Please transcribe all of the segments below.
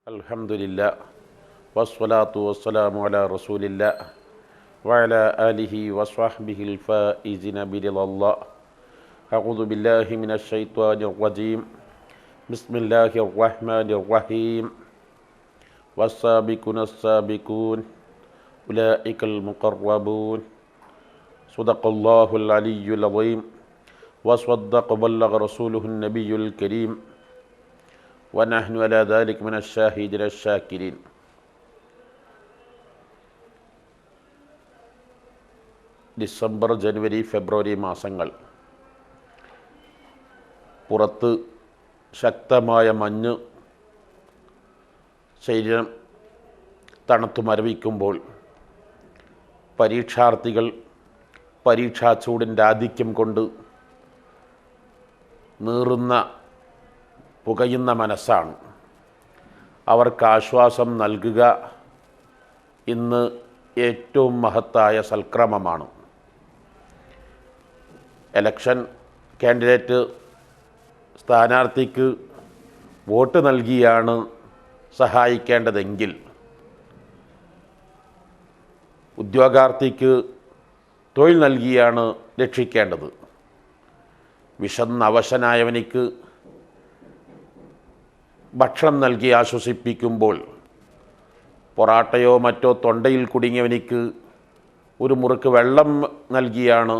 അൽഹംദുലില്ലാ വസ്സലാത്തു വസ്സലാമു അലാ റസൂലില്ലാ വഅലാ ആലിഹി വസ്വഹ്ബിഹിൽ ഫായിസിന ബിറിളല്ലാഹ്. അഊദു ബില്ലാഹി മിനശ് ശൈത്വാനിർ റജീം. ബിസ്മില്ലാഹിർ റഹ്മാനിർ റഹീം. വസ്സാബിഖൂനസ് സാബിഖൂൻ ഉലൈകൽ മുഖർറബൂൻ. സദഖല്ലാഹുൽ അലിയ്യുൽ അദീം. വസ്വദ്ദഖ ബല്ലഗ റസൂലുഹുൻ നബിയ്യുൽ കരീം. വനഹ്നു അലാ ദാലിക മിനശ് ഷാഹിദീന ശാകിരീൻ. ഡിസംബർ, ജനുവരി, ഫെബ്രുവരി മാസങ്ങൾ പുറത്ത് ശക്തമായ മഞ്ഞ് ശരീരം തണുത്തു മരവിക്കുമ്പോൾ പരീക്ഷാർത്ഥികൾ പരീക്ഷാ ചൂടിൻ്റെ ആധിക്യം കൊണ്ട് നീറുന്ന പുകയുന്ന മനസ്സാണ്. അവർക്ക് ആശ്വാസം നൽകുക ഇന്ന് ഏറ്റവും മഹത്തായ സൽക്രമമാണ്. എലക്ഷൻ കാൻഡിഡേറ്റ് സ്ഥാനാർത്ഥിക്ക് വോട്ട് നൽകിയാണ് സഹായിക്കേണ്ടതെങ്കിൽ ഉദ്യോഗാർത്ഥിക്ക് തൊഴിൽ നൽകിയാണ് രക്ഷിക്കേണ്ടത്. വിശന്നവശനായവനിക്ക് ഭക്ഷണം നൽകി ആശ്വസിപ്പിക്കുമ്പോൾ പൊറാട്ടയോ മറ്റോ തൊണ്ടയിൽ കുടുങ്ങിയവനിക്ക് ഒരു മുറുക്ക് വെള്ളം നൽകിയാണ്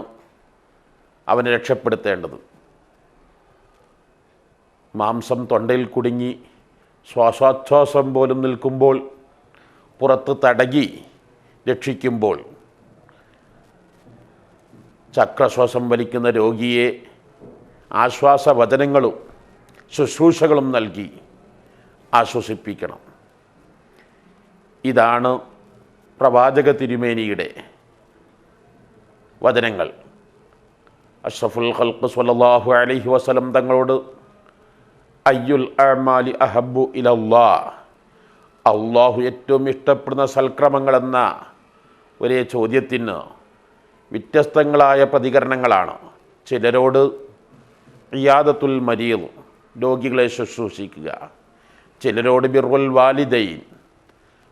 അവനെ രക്ഷപ്പെടുത്തേണ്ടത്. മാംസം തൊണ്ടയിൽ കുടുങ്ങി ശ്വാസോച്ഛ്വാസം പോലും നിൽക്കുമ്പോൾ പുറത്ത് തടകി രക്ഷിക്കുമ്പോൾ ചക്രശ്വാസം വലിക്കുന്ന രോഗിയെ ആശ്വാസവചനങ്ങളും ശുശ്രൂഷകളും നൽകി ആശ്വസിപ്പിക്കണം. ഇതാണ് പ്രവാചക തിരുമേനിയുടെ വചനങ്ങൾ. അഷ്റഫുൽ ഖൽഖ് സ്വല്ലല്ലാഹു അലൈഹി വസല്ലം തങ്ങളോട് അയ്യുൽ അഅ്മാലി അഹബ്ബു ഇലല്ലാഹ്, അള്ളാഹു ഏറ്റവും ഇഷ്ടപ്പെടുന്ന സൽക്രമങ്ങളെന്ന ഒരേ ചോദ്യത്തിന് വ്യത്യസ്തങ്ങളായ പ്രതികരണങ്ങളാണ്. ചിലരോട് ഇയാദത്തുൽ മരീദ്, രോഗികളെ ശുശ്രൂഷിക്കുക. ചിലരോട് ബിർറുൽ വാലിദൈൻ,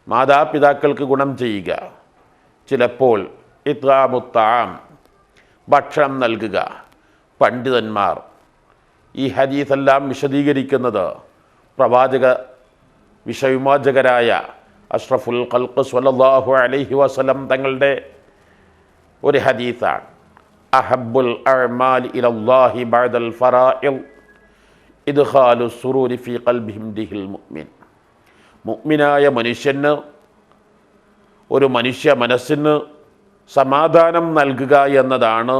മാതാപിതാക്കൾക്ക് ഗുണം ചെയ്യുക. ചിലപ്പോൾ ഇത്ആമുത് തആം, ഭക്ഷണം നൽകുക. പണ്ഡിതന്മാർ ഈ ഹദീസെല്ലാം വിശദീകരിക്കുന്നത് പ്രവാചക വിഷവിമോചകരായ അഷ്റഫുൽ ഖൽഖ് സ്വല്ലല്ലാഹു അലൈഹി വസല്ലം തങ്ങളുടെ ഒരു ഹദീസാണ്. അഹബ്ബുൽ അഅ്മാലി ഇലല്ലാഹി ബഅദൽ ഫറാഇദ് ഇദ്ഖാലു സുറൂരി ഫീ ഖൽബി ഹിംദിഹിൽ മുഅ്മിൻ. മുഅ്മിനായ മനുഷ്യന്, ഒരു മനുഷ്യ മനസ്സിന് സമാധാനം നൽകുക എന്നതാണ്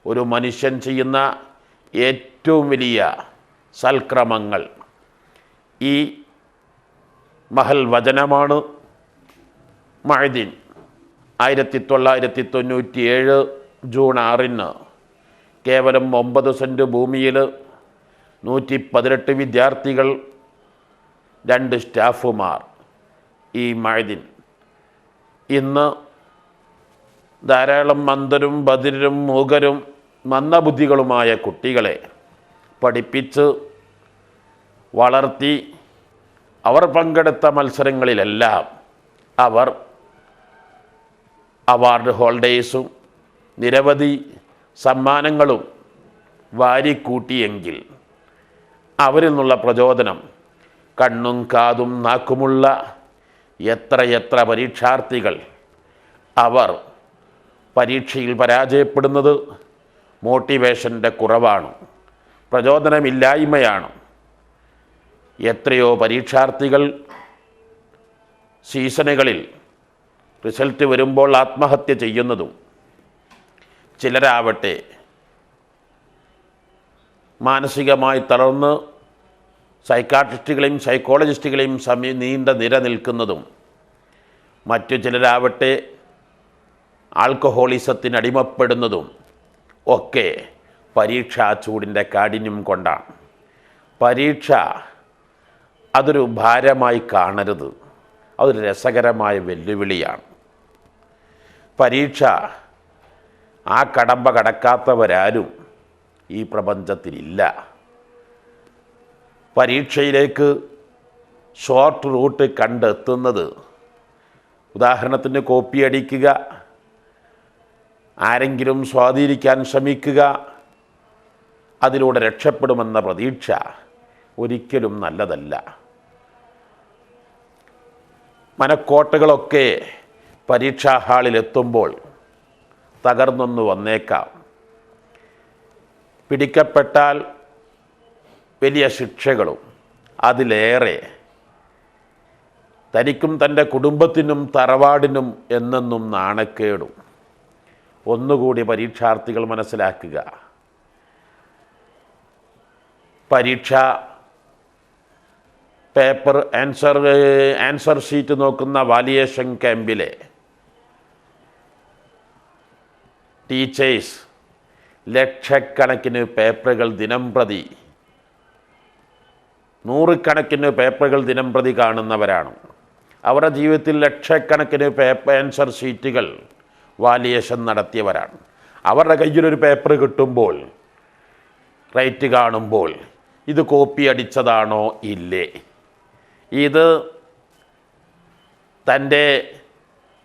ഒരു മനുഷ്യൻ ചെയ്യുന്ന ഏറ്റവും വലിയ സൽക്രമങ്ങൾ. ഈ മഹൽ വചനമാണ് മഅദിൻ 1997 ജൂൺ 6 കേവലം 9 സെൻറ്റ് ഭൂമിയിൽ 118 വിദ്യാർത്ഥികൾ, 2 സ്റ്റാഫുമാർ. ഈ മഅദിൻ ഇന്ന് ധാരാളം മന്ദരും ബധിരരും മൂകരും മന്ദബുദ്ധികളുമായ കുട്ടികളെ പഠിപ്പിച്ച് വളർത്തി അവർ പങ്കെടുത്ത മത്സരങ്ങളിലെല്ലാം അവർ അവാർഡ് ഹോൾഡേഴ്സും നിരവധി സമ്മാനങ്ങളും വാരിക്കൂട്ടിയെങ്കിൽ അവരിൽ നിന്നുള്ള പ്രചോദനം കണ്ണും കാതും നാക്കുമുള്ള എത്രയെത്ര പരീക്ഷാർത്ഥികൾ അവർ പരീക്ഷയിൽ പരാജയപ്പെടുന്നത് മോട്ടിവേഷൻ്റെ കുറവാണ്, പ്രചോദനമില്ലായ്മയാണ്. എത്രയോ പരീക്ഷാർത്ഥികൾ സീസണുകളിൽ റിസൾട്ട് വരുമ്പോൾ ആത്മഹത്യ ചെയ്യുന്നതും, ചിലരാവട്ടെ മാനസികമായി തളർന്ന് സൈക്കാട്രിസ്റ്റുകളെയും സൈക്കോളജിസ്റ്റുകളെയും നീണ്ട നിര നിൽക്കുന്നതും, മറ്റു ചിലരാവട്ടെ ആൽക്കഹോളിസത്തിന് അടിമപ്പെടുന്നതും ഒക്കെ പരീക്ഷാ ചൂടിൻ്റെ കാഠിന്യം കൊണ്ടാണ്. പരീക്ഷ അതൊരു ഭാരമായി കാണരുത്, അതൊരു രസകരമായ വെല്ലുവിളിയാണ്. പരീക്ഷ ആ കടമ്പ കടക്കാത്തവരാരും ഈ പ്രപഞ്ചത്തിലില്ല. പരീക്ഷയിലേക്ക് ഷോർട്ട് റൂട്ട് കണ്ടെത്തുന്നത്, ഉദാഹരണത്തിന് കോപ്പി അടിക്കുക, ആരെങ്കിലും സ്വാധീനിക്കാൻ ശ്രമിക്കുക, അതിലൂടെ രക്ഷപ്പെടുമെന്ന പ്രതീക്ഷ ഒരിക്കലും നല്ലതല്ല. മനക്കോട്ടകളൊക്കെ പരീക്ഷാ ഹാളിലെത്തുമ്പോൾ തകർന്നൊന്നു വന്നേക്കാം. പിടിക്കപ്പെട്ടാൽ വലിയ ശിക്ഷകളും, അതിലേറെ തനിക്കും തൻ്റെ കുടുംബത്തിനും തറവാടിനും എന്നെന്നും നാണക്കേടും. ഒന്നുകൂടി പരീക്ഷാർത്ഥികൾ മനസ്സിലാക്കുക, പരീക്ഷ പേപ്പർ ആൻസർ ഷീറ്റ് നോക്കുന്ന വാലിയേഷൻ ക്യാമ്പിലെ ടീച്ചേഴ്സ് ലക്ഷക്കണക്കിന് പേപ്പറുകൾ ദിനംപ്രതി, നൂറുകണക്കിന് പേപ്പറുകൾ ദിനംപ്രതി കാണുന്നവരാണ്. അവരുടെ ജീവിതത്തിൽ ലക്ഷക്കണക്കിന് ആൻസർ ഷീറ്റുകൾ വാലിയേഷൻ നടത്തിയവരാണ്. അവരുടെ കയ്യിലൊരു പേപ്പർ കിട്ടുമ്പോൾ, റൈറ്റ് കാണുമ്പോൾ, ഇത് കോപ്പി അടിച്ചതാണോ ഇല്ലേ, ഇത് തൻ്റെ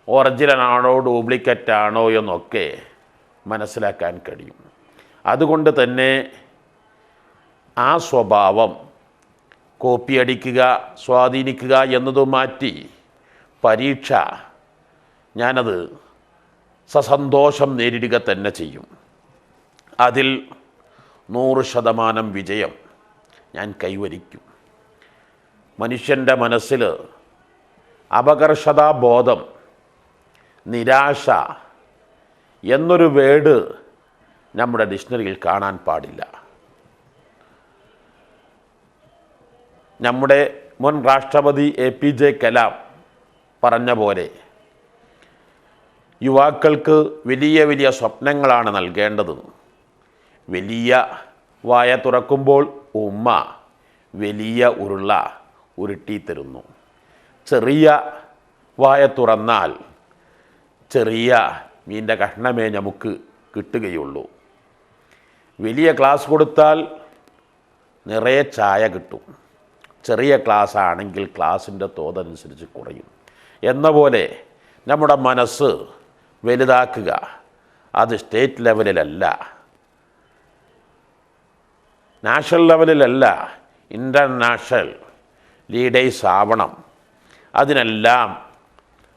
ഒറിജിനലാണോ ഡ്യൂപ്ലിക്കേറ്റാണോ എന്നൊക്കെ മനസ്സിലാക്കാൻ കഴിയും. അതുകൊണ്ട് തന്നെ ആ സ്വഭാവം, കോപ്പി അടിക്കുക, സ്വാധീനിക്കുക എന്നതു മാറ്റി പരീക്ഷ ഞാനത് സസന്തോഷം നേരിടുക തന്നെ ചെയ്യും. അതിൽ 100% വിജയം ഞാൻ കൈവരിക്കും. മനുഷ്യൻ്റെ മനസ്സിൽ അപകർഷതാബോധം, നിരാശ എന്നൊരു വേർഡ് നമ്മുടെ ഡിക്ഷണറിയിൽ കാണാൻ പാടില്ല. നമ്മുടെ മുൻ രാഷ്ട്രപതി APJ കലാം പറഞ്ഞ പോലെ, യുവാക്കൾക്ക് വലിയ വലിയ സ്വപ്നങ്ങളാണ് നൽകേണ്ടത്. വലിയ വായ തുറക്കുമ്പോൾ ഉമ്മ വലിയ ഉരുള ഉരുട്ടി തരുന്നു. ചെറിയ വായ തുറന്നാൽ ചെറിയ മീൻ്റെ കഷ്ണമേ നമുക്ക് കിട്ടുകയുള്ളൂ. വലിയ ക്ലാസ് കൊടുത്താൽ നിറയെ ചായ കിട്ടും. ചെറിയ ക്ലാസ് ആണെങ്കിൽ ക്ലാസിൻ്റെ തോതനുസരിച്ച് കുറയും. എന്ന പോലെ നമ്മുടെ മനസ്സ് വലുതാക്കുക. അത് സ്റ്റേറ്റ് ലെവലിലല്ല, നാഷണൽ ലെവലിലല്ല, ഇൻ്റർനാഷണൽ ലീഡേഴ്സ് ആവണം. അതിനെല്ലാം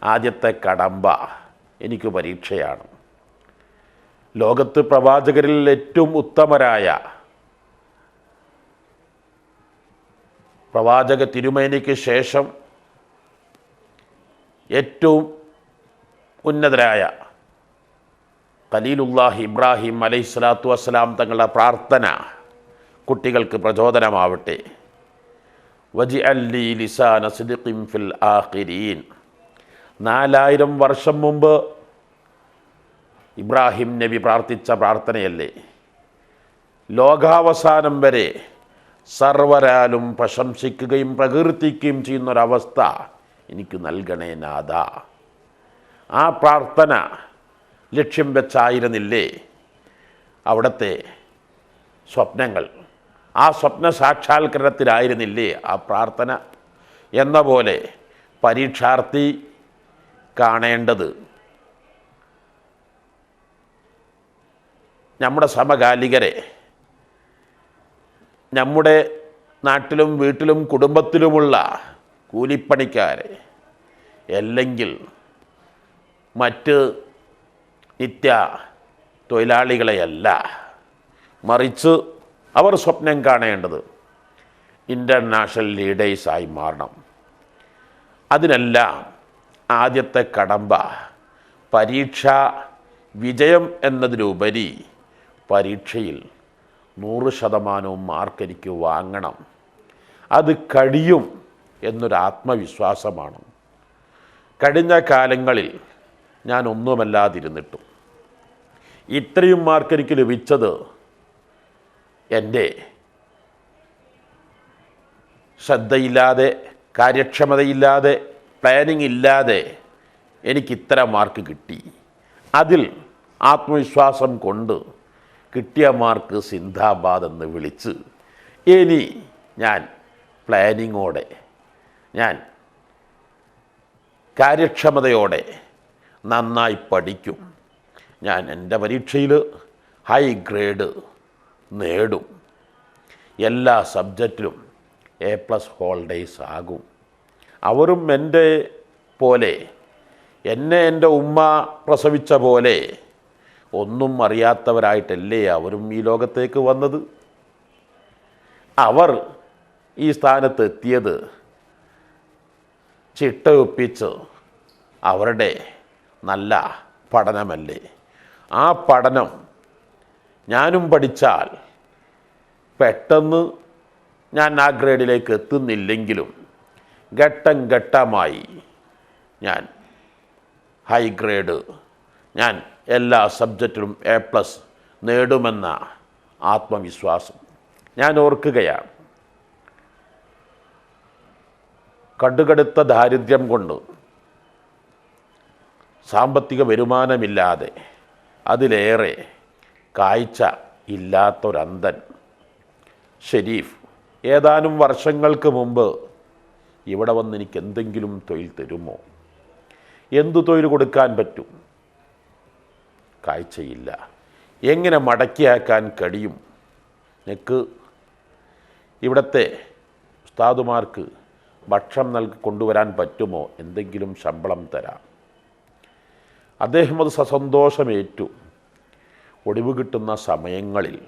ആദ്യത്തെ കടമ്പ എനിക്ക് പരീക്ഷയാണ്. ലോകത്ത് പ്രവാചകരിൽ ഏറ്റവും ഉത്തമരായ പ്രവാചക തിരുമേനിക്ക് ശേഷം ഏറ്റവും ഉന്നതരായ ഖലീലുല്ലാഹി ഇബ്രാഹിം അലൈഹിസ്സലാത്തു വസ്സലാം തങ്ങളുടെ പ്രാർത്ഥന കുട്ടികൾക്ക് പ്രചോദനമാവട്ടെ. വജിഅൽ ലീ ലിസാന സിദ്ഖിൻ ഫിൽ ആഖിരീൻ. 4000 വർഷം മുമ്പ് ഇബ്രാഹിം നബി പ്രാർത്ഥിച്ച പ്രാർത്ഥനയല്ലേ? ലോകാവസാനം വരെ സർവരാലും പ്രശംസിക്കുകയും പ്രകീർത്തിക്കുകയും ചെയ്യുന്നൊരവസ്ഥ എനിക്ക് നൽകണേ നാഥ. ആ പ്രാർത്ഥന ലക്ഷ്യം വെച്ചായിരുന്നില്ലേ അവിടുത്തെ സ്വപ്നങ്ങൾ? ആ സ്വപ്ന സാക്ഷാത്കരണത്തിലായിരുന്നില്ലേ ആ പ്രാർത്ഥന? എന്ന പോലെ പരീക്ഷാർത്ഥി കാണേണ്ടത് നമ്മുടെ സമകാലികരെ, നമ്മുടെ നാട്ടിലും വീട്ടിലും കുടുംബത്തിലുമുള്ള കൂലിപ്പണിക്കാരെ, അല്ലെങ്കിൽ മറ്റ് നിത്യ തൊഴിലാളികളെയല്ല, മറിച്ച് അവർ സ്വപ്നം കാണേണ്ടത് ഇൻ്റർനാഷണൽ ലീഡേഴ്സായി മാറണം. അതിനെല്ലാം ആദ്യത്തെ കടമ്പ പരീക്ഷാ വിജയം എന്നതിലുപരി പരീക്ഷയിൽ 100% മാർക്ക് എനിക്ക് വാങ്ങണം. അത് കഴിയും എന്നൊരു ആത്മവിശ്വാസമാണ്. കഴിഞ്ഞ കാലങ്ങളിൽ ഞാൻ ഒന്നുമല്ലാതിരുന്നിട്ടും ഇത്രയും മാർക്ക് എനിക്ക് ലഭിച്ചത് എൻ്റെ ശ്രദ്ധയില്ലാതെ, കാര്യക്ഷമതയില്ലാതെ, പ്ലാനിങ് ഇല്ലാതെ എനിക്കിത്ര മാർക്ക് കിട്ടി. അതിൽ ആത്മവിശ്വാസം കൊണ്ട് കിട്ടിയ മാർക്ക് സിന്ദാബാദ് എന്ന് വിളിച്ച് ഇനി ഞാൻ പ്ലാനിങ്ങോടെ, ഞാൻ കാര്യക്ഷമതയോടെ നന്നായി പഠിക്കും, ഞാൻ എൻ്റെ പരീക്ഷയിൽ ഹൈ ഗ്രേഡ് നേടും, എല്ലാ സബ്ജക്റ്റിലും A+ ഹോൾഡേഴ്സ് ആകും. അവരും എൻ്റെ പോലെ, എന്നെ എൻ്റെ ഉമ്മ പ്രസവിച്ച പോലെ ഒന്നും അറിയാത്തവരായിട്ടല്ലേ അവരും ഈ ലോകത്തേക്ക് വന്നത്. അവർ ഈ സ്ഥാനത്ത് എത്തിയത് ചിട്ടയൊപ്പിച്ച് അവരുടെ നല്ല പഠനമല്ലേ. ആ പഠനം ഞാനും പഠിച്ചാൽ പെട്ടെന്ന് ഞാൻ ആ ഗ്രേഡിലേക്ക് എത്തുന്നില്ലെങ്കിലും ഘട്ടം ഘട്ടമായി ഞാൻ ഹൈ ഗ്രേഡ്, ഞാൻ എല്ലാ സബ്ജക്റ്റിലും A+ നേടുമെന്ന ആത്മവിശ്വാസം ഞാൻ ഓർക്കുകയാണ്. കടുകടുത്ത ദാരിദ്ര്യം കൊണ്ട്, സാമ്പത്തിക വരുമാനമില്ലാതെ, അതിലേറെ കാഴ്ച ഇല്ലാത്തൊരന്ധൻ ഷെരീഫ് ഏതാനും വർഷങ്ങൾക്ക് മുമ്പ് ഇവിടെ വന്ന് എനിക്ക് എന്തെങ്കിലും തൊഴിൽ തരുമോ? എന്തു തൊഴിൽ കൊടുക്കാൻ പറ്റും? കാഴ്ചയില്ല. എങ്ങനെ മടക്കിയാക്കാൻ കഴിയും? എനിക്ക് ഇവിടുത്തെ ഉസ്താദുമാർക്ക് ഭക്ഷണം കൊണ്ടുവരാൻ പറ്റുമോ? എന്തെങ്കിലും ശമ്പളം തരാം. അദ്ദേഹം അത് സസന്തോഷമേറ്റു. ഒടിവ് കിട്ടുന്ന സമയങ്ങളിൽ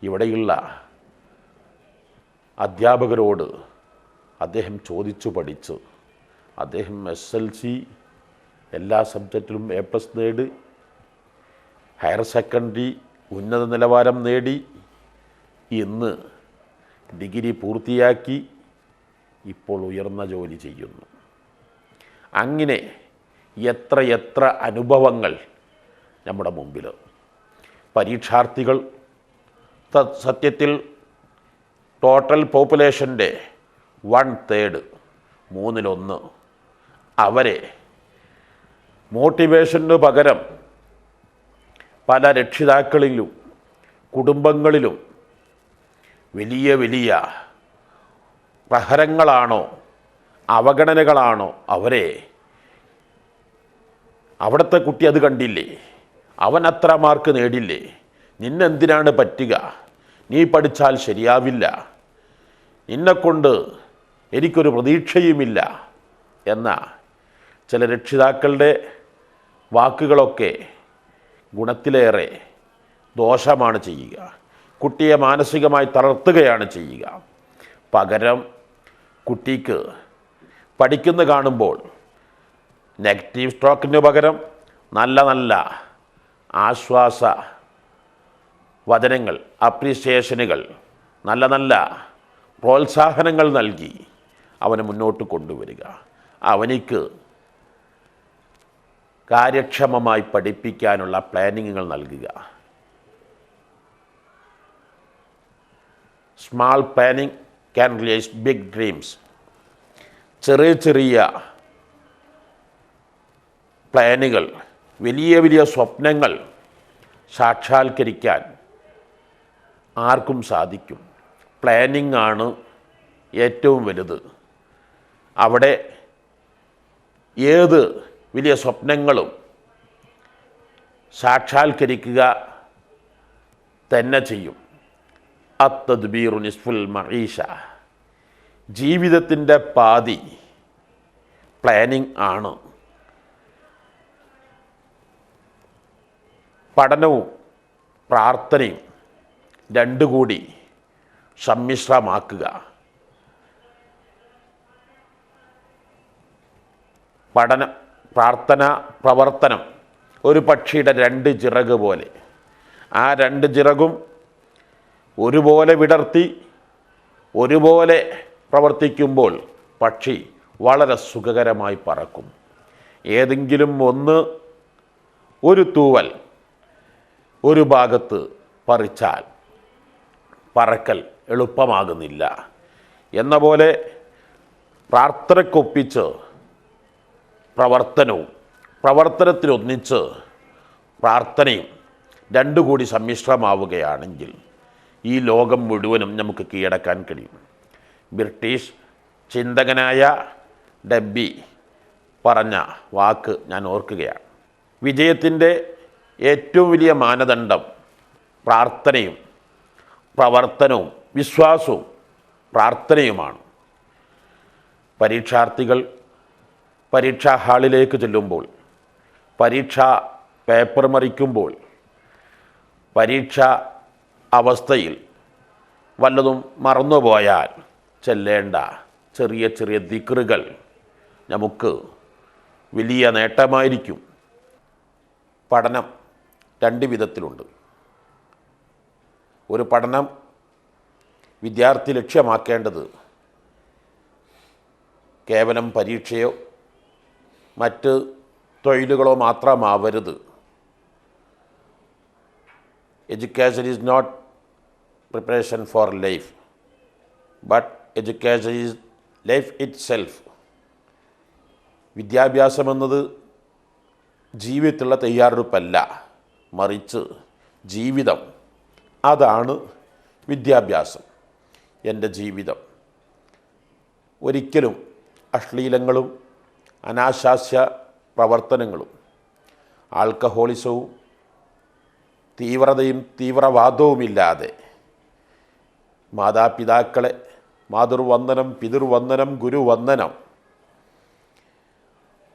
ഇവിടെയുള്ള അധ്യാപകരോട് അദ്ദേഹം ചോദിച്ചു പഠിച്ച് അദ്ദേഹം SLC എല്ലാ സബ്ജക്റ്റിലും A+ നേടി, ഹയർ സെക്കൻഡറി ഉന്നത നിലവാരം നേടി, ഇന്ന് ഡിഗ്രി പൂർത്തിയാക്കി ഇപ്പോൾ ഉയർന്ന ജോലി ചെയ്യുന്നു. അങ്ങനെ എത്ര അനുഭവങ്ങൾ നമ്മുടെ മുമ്പിൽ. പരീക്ഷാർത്ഥികൾ സത്യത്തിൽ ടോട്ടൽ പോപ്പുലേഷൻ്റെ 1/3, 1/3 അവരെ മോട്ടിവേഷന് പകരം പല രക്ഷിതാക്കളിലും കുടുംബങ്ങളിലും വലിയ പ്രഹരങ്ങളാണോ അവഗണനകളാണോ അവരെ, അവിടുത്തെ കുട്ടി അത് കണ്ടില്ലേ, അവൻ അത്ര മാർക്ക് നേടില്ലേ, നിന്നെന്തിനാണ് പറ്റുക, നീ പഠിച്ചാൽ ശരിയാവില്ല, നിന്നെക്കൊണ്ട് എനിക്കൊരു പ്രതീക്ഷയുമില്ല എന്ന ചില രക്ഷിതാക്കളുടെ വാക്കുകളൊക്കെ ഗുണത്തിലേറെ ദോഷമാണ് ചെയ്യുക. കുട്ടിയെ മാനസികമായി തളർത്തുകയാണ് ചെയ്യുക. പകരം കുട്ടിക്ക് പഠിക്കുന്ന കാണുമ്പോൾ നെഗറ്റീവ് സ്ട്രോക്കിന് പകരം നല്ല ആശ്വാസ വചനങ്ങൾ, അപ്രീസിയേഷനുകൾ, നല്ല പ്രോത്സാഹനങ്ങൾ നൽകി അവനെ മുന്നോട്ട് കൊണ്ടുവരിക. അവനിക്ക് കാര്യക്ഷമമായി പഠിപ്പിക്കാനുള്ള പ്ലാനിങ്ങുകൾ നൽകുക. Small planning can realize big dreams. ചെറിയ പ്ലാനുകൾ, വലിയ സ്വപ്നങ്ങൾ സാക്ഷാത്കരിക്കാൻ ആർക്കും സാധിക്കും. പ്ലാനിങ് ആണ് ഏറ്റവും വലുത്. അവിടെ ഏത് വലിയ സ്വപ്നങ്ങളും സാക്ഷാത്കരിക്കുക തന്നെ ചെയ്യും. അത്തദ്ബീറു നിസ്ഫുൽ മഈഷ. ജീവിതത്തിൻ്റെ പാതി പ്ലാനിങ് ആണ്. പഠനവും പ്രാർത്ഥനയും രണ്ടുകൂടി സമ്മിശ്രമാക്കുക. പ്രാർത്ഥന, പ്രവർത്തനം ഒരു പക്ഷിയുടെ 2 ചിറക് പോലെ. ആ 2 ചിറകും ഒരുപോലെ വിടർത്തി ഒരുപോലെ പ്രവർത്തിക്കുമ്പോൾ പക്ഷി വളരെ സുഖകരമായി പറക്കും. ഏതെങ്കിലും ഒരു തൂവൽ ഒരു ഭാഗത്ത് പറിച്ചാൽ പറക്കൽ എളുപ്പമാകുന്നില്ല. എന്ന പോലെ പ്രാർത്ഥനയ്ക്കൊപ്പിച്ച് പ്രവർത്തനവും പ്രവർത്തനത്തിലൊന്നിച്ച് പ്രാർത്ഥനയും രണ്ടു കൂടി സമ്മിശ്രമാവുകയാണെങ്കിൽ ഈ ലോകം മുഴുവനും നമുക്ക് കീഴടക്കാൻ കഴിയും. ബ്രിട്ടീഷ് ചിന്തകനായ ഡെബ്ബി പറഞ്ഞ വാക്ക് ഞാൻ ഓർക്കുകയാണ്. വിജയത്തിൻ്റെ ഏറ്റവും വലിയ മാനദണ്ഡം പ്രാർത്ഥനയും പ്രവർത്തനവും വിശ്വാസവും പ്രാർത്ഥനയുമാണ്. പരീക്ഷാർത്ഥികൾ പരീക്ഷാ ഹാളിലേക്ക് ചെല്ലുമ്പോൾ, പരീക്ഷാ പേപ്പർ മറിക്കുമ്പോൾ, പരീക്ഷാ അവസ്ഥയിൽ വല്ലതും മറന്നുപോയാൽ ചെല്ലേണ്ട ചെറിയ ചെറിയ ദിക്റുകൾ നമുക്ക് വലിയ നേട്ടമായിരിക്കും. പഠനം രണ്ട് വിധത്തിലുണ്ട്. ഒരു പഠനം വിദ്യാർത്ഥി ലക്ഷ്യമാക്കേണ്ടത് കേവലം പരീക്ഷയോ മറ്റ് തൊഴിലുകളോ മാത്രമാവരുത്. Education is not preparation for life, but education is life itself. വിദ്യാഭ്യാസം എന്നത് ജീവിതത്തിലുള്ള തയ്യാറെടുപ്പല്ല, മറിച്ച് ജീവിതം, അതാണ് വിദ്യാഭ്യാസം. എൻ്റെ ജീവിതം ഒരിക്കലും അശ്ലീലങ്ങളും അനാശാസ്യ പ്രവർത്തനങ്ങളും ആൽക്കഹോളിസവും തീവ്രതയും തീവ്രവാദവുമില്ലാതെ മാതാപിതാക്കളെ മാതൃവന്ദനം, പിതൃവന്ദനം, ഗുരുവന്ദനം,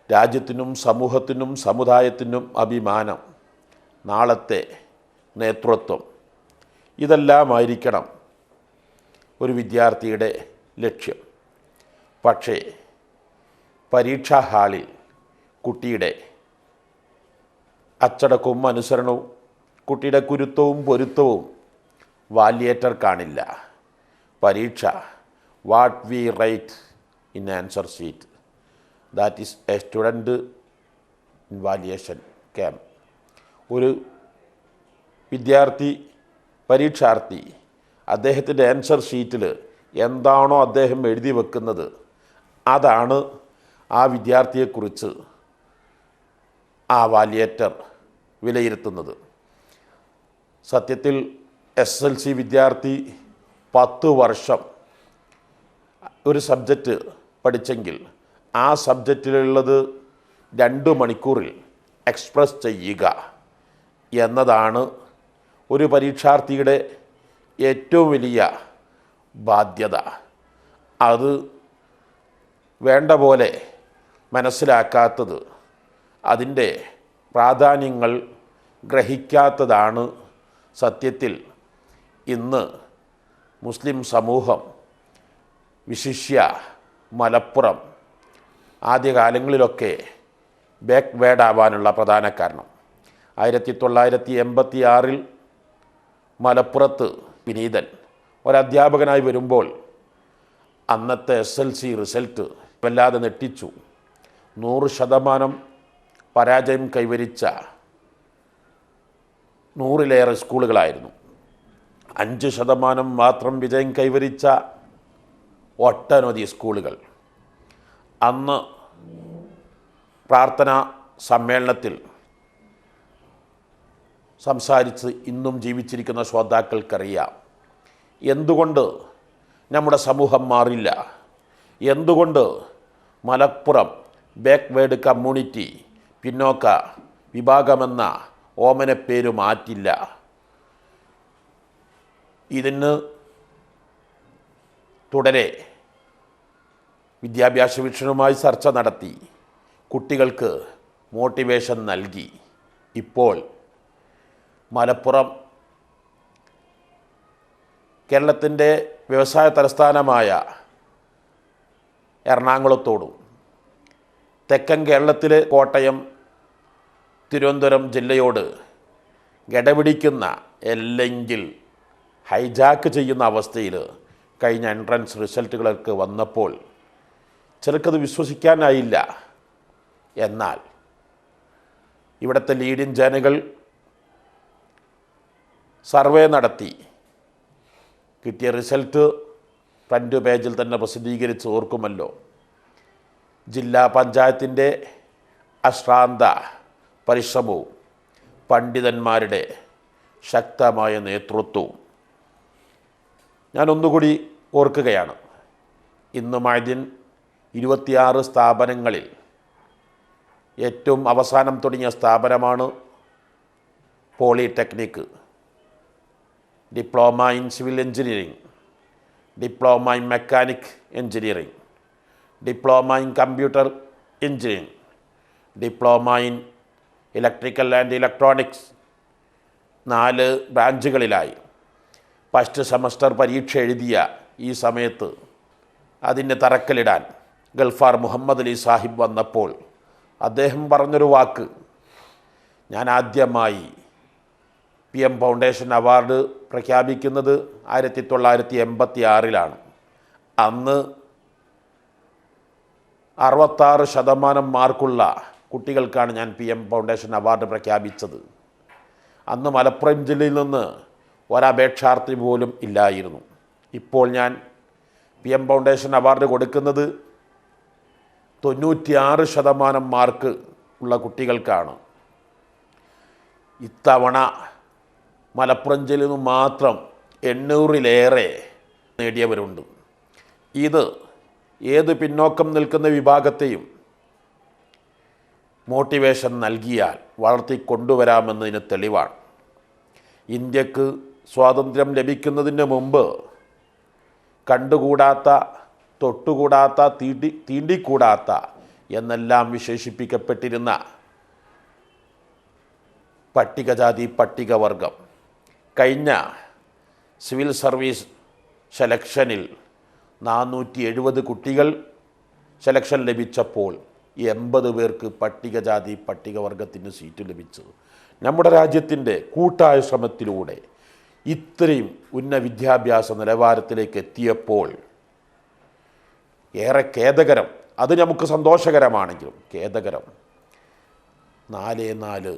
രാജ്യത്തിനും സമൂഹത്തിനും സമുദായത്തിനും അഭിമാനം, നാളത്തെ നേതൃത്വം, ഇതെല്ലാമായിരിക്കണം ഒരു വിദ്യാർത്ഥിയുടെ ലക്ഷ്യം. പക്ഷേ പരീക്ഷാ ഹാളിൽ കുട്ടിയുടെ അച്ചടക്കവും അനുസരണവും കുട്ടിയുടെ കുരുത്തവും പൊരുത്തവും വാല്യേറ്റർ കാണില്ല. പരീക്ഷ what we write in answer sheet, that is a student evaluation camp. ഒരു വിദ്യാർത്ഥി പരീക്ഷാർത്ഥി അദ്ദേഹത്തിൻ്റെ ആൻസർ ഷീറ്റിൽ എന്താണോ അദ്ദേഹം എഴുതി വെക്കുന്നത് അതാണ് ആ വിദ്യാർത്ഥിയെക്കുറിച്ച് ആ വാല്യേറ്റർ വിലയിരുത്തുന്നത്. സത്യത്തിൽ SLC വിദ്യാർത്ഥി 10 വർഷം ഒരു സബ്ജക്റ്റ് പഠിച്ചെങ്കിൽ ആ സബ്ജക്റ്റിലുള്ളത് 2 മണിക്കൂറിൽ എക്സ്പ്രസ് ചെയ്യുക എന്നതാണ് ഒരു പരീക്ഷാർത്ഥിയുടെ ഏറ്റവും വലിയ ബാധ്യത. അത് വേണ്ട പോലെ മനസ്സിലാക്കാത്തത്, അതിൻ്റെ പ്രാധാന്യങ്ങൾ ഗ്രഹിക്കാത്തതാണ് സത്യത്തിൽ ഇന്ന് മുസ്ലിം സമൂഹം, വിശിഷ്യ മലപ്പുറം ആദ്യകാലങ്ങളിലൊക്കെ ബാക്ക്വേർഡ് ആവാനുള്ള പ്രധാന കാരണം. 1986 മലപ്പുറത്ത് വിനീതൻ ഒരധ്യാപകനായി വരുമ്പോൾ അന്നത്തെ SLC റിസൾട്ട് വല്ലാതെ നെട്ടിച്ചു. 100% പരാജയം കൈവരിച്ച 100-ലേറെ സ്കൂളുകളായിരുന്നു. 5% മാത്രം വിജയം കൈവരിച്ച ഒട്ടനവധി സ്കൂളുകൾ. അന്ന് പ്രാർത്ഥനാ സമ്മേളനത്തിൽ സംസാരിച്ച് ഇന്നും ജീവിച്ചിരിക്കുന്ന ശ്രോതാക്കൾക്കറിയാം എന്തുകൊണ്ട് നമ്മുടെ സമൂഹം മാറില്ല, എന്തുകൊണ്ട് മലപ്പുറം ബാക്ക്വേർഡ് കമ്മ്യൂണിറ്റി, പിന്നോക്ക വിഭാഗമെന്ന ഓമനപ്പേര് മാറ്റില്ല. ഇതിന് തുടരെ വിദ്യാഭ്യാസ വിഷയവുമായി ചർച്ച നടത്തി കുട്ടികൾക്ക് മോട്ടിവേഷൻ നൽകി. ഇപ്പോൾ മലപ്പുറം കേരളത്തിൻ്റെ വ്യവസായ തലസ്ഥാനമായ എറണാകുളത്തോടും തെക്കൻ കേരളത്തിലെ കോട്ടയം, തിരുവനന്തപുരം ജില്ലയോട് ഗഡപിടിക്കുന്ന, അല്ലെങ്കിൽ ഹൈജാക്ക് ചെയ്യുന്ന അവസ്ഥയിൽ കഴിഞ്ഞ എൻട്രൻസ് റിസൾട്ടുകളൊക്കെ വന്നപ്പോൾ ചിലർക്കത് വിശ്വസിക്കാനായില്ല. എന്നാൽ ഇവിടുത്തെ ലീഡിങ് ജേണലുകൾ സർവേ നടത്തി കിട്ടിയ റിസൾട്ട് ഫ്രണ്ട് പേജിൽ തന്നെ പ്രസിദ്ധീകരിച്ച് ഓർക്കുമല്ലോ. ജില്ലാ പഞ്ചായത്തിൻ്റെ അശ്രാന്ത പരിശ്രമവും പണ്ഡിതന്മാരുടെ ശക്തമായ നേതൃത്വവും ഞാനൊന്നുകൂടി ഓർക്കുകയാണ്. ഇന്ന് മഅദിൻ 26 സ്ഥാപനങ്ങളിൽ ഏറ്റവും അവസാനം തുടങ്ങിയ സ്ഥാപനമാണ് polytechnic, diploma in civil engineering, diploma in mechanic engineering, diploma in computer engineering, diploma in electrical and electronics. 4 ബ്രാഞ്ചുകളിലായി ഫസ്റ്റ് സെമസ്റ്റർ പരീക്ഷ എഴുതിയ ഈ സമയത്ത് അതിന് തറക്കല്ലിടാൻ ഗൾഫാർ മുഹമ്മദ് അലി സാഹിബ് വന്നപ്പോൾ അദ്ദേഹം പറഞ്ഞൊരു വാക്ക്, ഞാൻ ആദ്യമായി PM ഫൗണ്ടേഷൻ അവാർഡ് പ്രഖ്യാപിക്കുന്നത് 1986 അന്ന് 66% മാർക്കുള്ള കുട്ടികൾക്കാണ് ഞാൻ PM ഫൗണ്ടേഷൻ അവാർഡ് പ്രഖ്യാപിച്ചത്. അന്ന് മലപ്പുറം ജില്ലയിൽ നിന്ന് ഒരപേക്ഷാർത്ഥി പോലും ഇല്ലായിരുന്നു. ഇപ്പോൾ ഞാൻ PM ഫൗണ്ടേഷൻ അവാർഡ് കൊടുക്കുന്നത് 96% മാർക്ക് ഉള്ള കുട്ടികൾക്കാണ്. ഇത്തവണ മലപ്പുറം ജില്ലയിൽ നിന്ന് മാത്രം 800-ലേറെ നേടിയവരുണ്ട്. ഇത് ഏത് പിന്നോക്കം നിൽക്കുന്ന വിഭാഗത്തെയും മോട്ടിവേഷൻ നൽകിയാൽ വളർത്തിക്കൊണ്ടുവരാമെന്നതിന് തെളിവാണ്. ഇന്ത്യക്ക് സ്വാതന്ത്ര്യം ലഭിക്കുന്നതിന് മുമ്പ് കണ്ടുകൂടാത്ത, തൊട്ടുകൂടാത്ത, തീണ്ടിക്കൂടാത്ത എന്നെല്ലാം വിശേഷിപ്പിക്കപ്പെട്ടിരുന്ന പട്ടികജാതി പട്ടികവർഗം കഴിഞ്ഞ സിവിൽ സർവീസ് സെലക്ഷനിൽ 470 കുട്ടികൾ സെലക്ഷൻ ലഭിച്ചപ്പോൾ 80 പേർക്ക് പട്ടികജാതി പട്ടികവർഗത്തിന് സീറ്റ് ലഭിച്ചു. നമ്മുടെ രാജ്യത്തിൻ്റെ കൂട്ടായ ശ്രമത്തിലൂടെ ഇത്രയും ഉന്നത വിദ്യാഭ്യാസ നിലവാരത്തിലേക്ക് എത്തിയപ്പോൾ ഏറെ ഖേദകരം, അത് നമുക്ക് സന്തോഷകരമാണെങ്കിലും ഖേദകരം, 4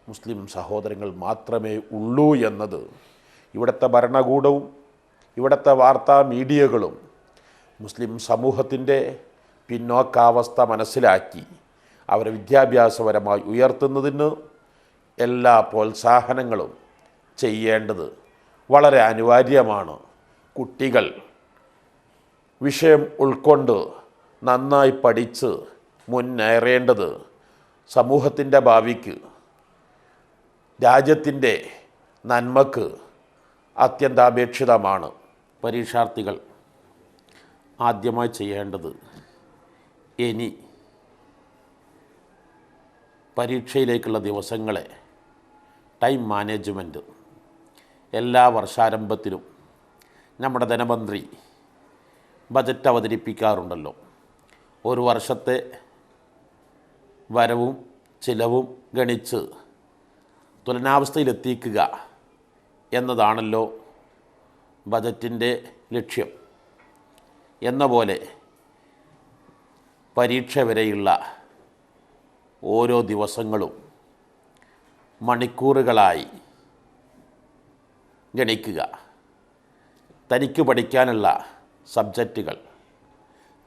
മുസ്ലിം സഹോദരങ്ങൾ മാത്രമേ ഉള്ളൂ എന്നത് ഇവിടുത്തെ ഭരണകൂടവും ഇവിടുത്തെ വാർത്താ മീഡിയകളും മുസ്ലിം സമൂഹത്തിൻ്റെ പിന്നോക്കാവസ്ഥ മനസ്സിലാക്കി അവരെ വിദ്യാഭ്യാസപരമായി ഉയർത്തുന്നതിന് എല്ലാ പ്രോത്സാഹനങ്ങളും ചെയ്യേണ്ടത് വളരെ അനിവാര്യമാണ്. കുട്ടികൾ വിഷയം ഉൾക്കൊണ്ട് നന്നായി പഠിച്ച് മുന്നേറേണ്ടത് സമൂഹത്തിൻ്റെ ഭാവിക്ക്, രാജ്യത്തിൻ്റെ നന്മക്ക് അത്യന്താപേക്ഷിതമാണ്. പരീക്ഷാർത്ഥികൾ ആദ്യമായി ചെയ്യേണ്ടത് ഇനി പരീക്ഷയിലേക്കുള്ള ദിവസങ്ങളെ ടൈം മാനേജ്മെൻറ്റ് എല്ലാ വർഷാരംഭത്തിലും നമ്മുടെ ധനമന്ത്രി ബജറ്റ് അവതരിപ്പിക്കാറുണ്ടല്ലോ. ഒരു വർഷത്തെ വരവും ചിലവും ഗണിച്ച് തുലനാവസ്ഥയിലെത്തിക്കുക എന്നതാണല്ലോ ബജറ്റിൻ്റെ ലക്ഷ്യം. എന്ന പോലെ പരീക്ഷ വരെയുള്ള ഓരോ ദിവസങ്ങളും മണിക്കൂറുകളായി ഗണിക്കുക. തനിക്ക് പഠിക്കാനുള്ള സബ്ജക്റ്റുകൾ,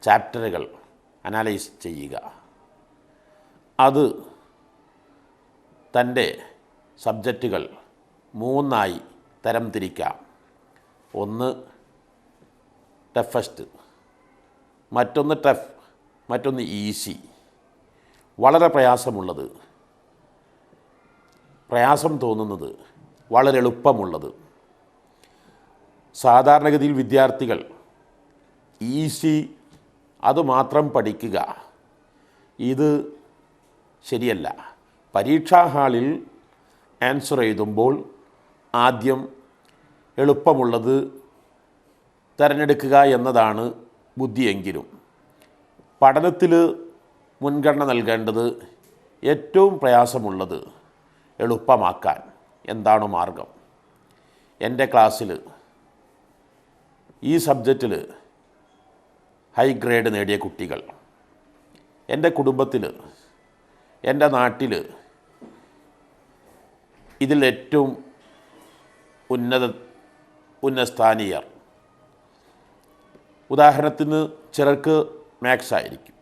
ചാപ്റ്ററുകൾ അനലൈസ് ചെയ്യുക. അത് തൻ്റെ സബ്ജക്റ്റുകൾ 3 തരംതിരിക്കാം. ഒന്ന് ടഫസ്റ്റ്, മറ്റൊന്ന് ടഫ്, മറ്റൊന്ന് ഈസി. വളരെ പ്രയാസമുള്ളത്, പ്രയാസം തോന്നുന്നത്, വളരെ എളുപ്പമുള്ളത്. സാധാരണഗതിയിൽ വിദ്യാർത്ഥികൾ ഈസി അതുമാത്രം പഠിക്കുക, ഇത് ശരിയല്ല. പരീക്ഷാ ഹാളിൽ ആൻസർ എഴുതുമ്പോൾ ആദ്യം എളുപ്പമുള്ളത് തിരഞ്ഞെടുക്കുക എന്നതാണ് ബുദ്ധിയെങ്കിലും പഠനത്തിൽ മുൻഗണന നൽകേണ്ടത് ഏറ്റവും പ്രയാസമുള്ളത് എളുപ്പമാക്കാൻ എന്താണ് മാർഗം. എൻ്റെ ക്ലാസ്സിൽ ഈ സബ്ജക്റ്റിൽ ഹൈ ഗ്രേഡ് നേടിയ കുട്ടികൾ, എൻ്റെ കുടുംബത്തിൽ, എൻ്റെ നാട്ടിൽ ഇതിൽ ഏറ്റവും ഉന്നതസ്ഥാനീയർ ഉദാഹരണത്തിന് ചിലർക്ക് മാത്സ് ആയിരിക്കും,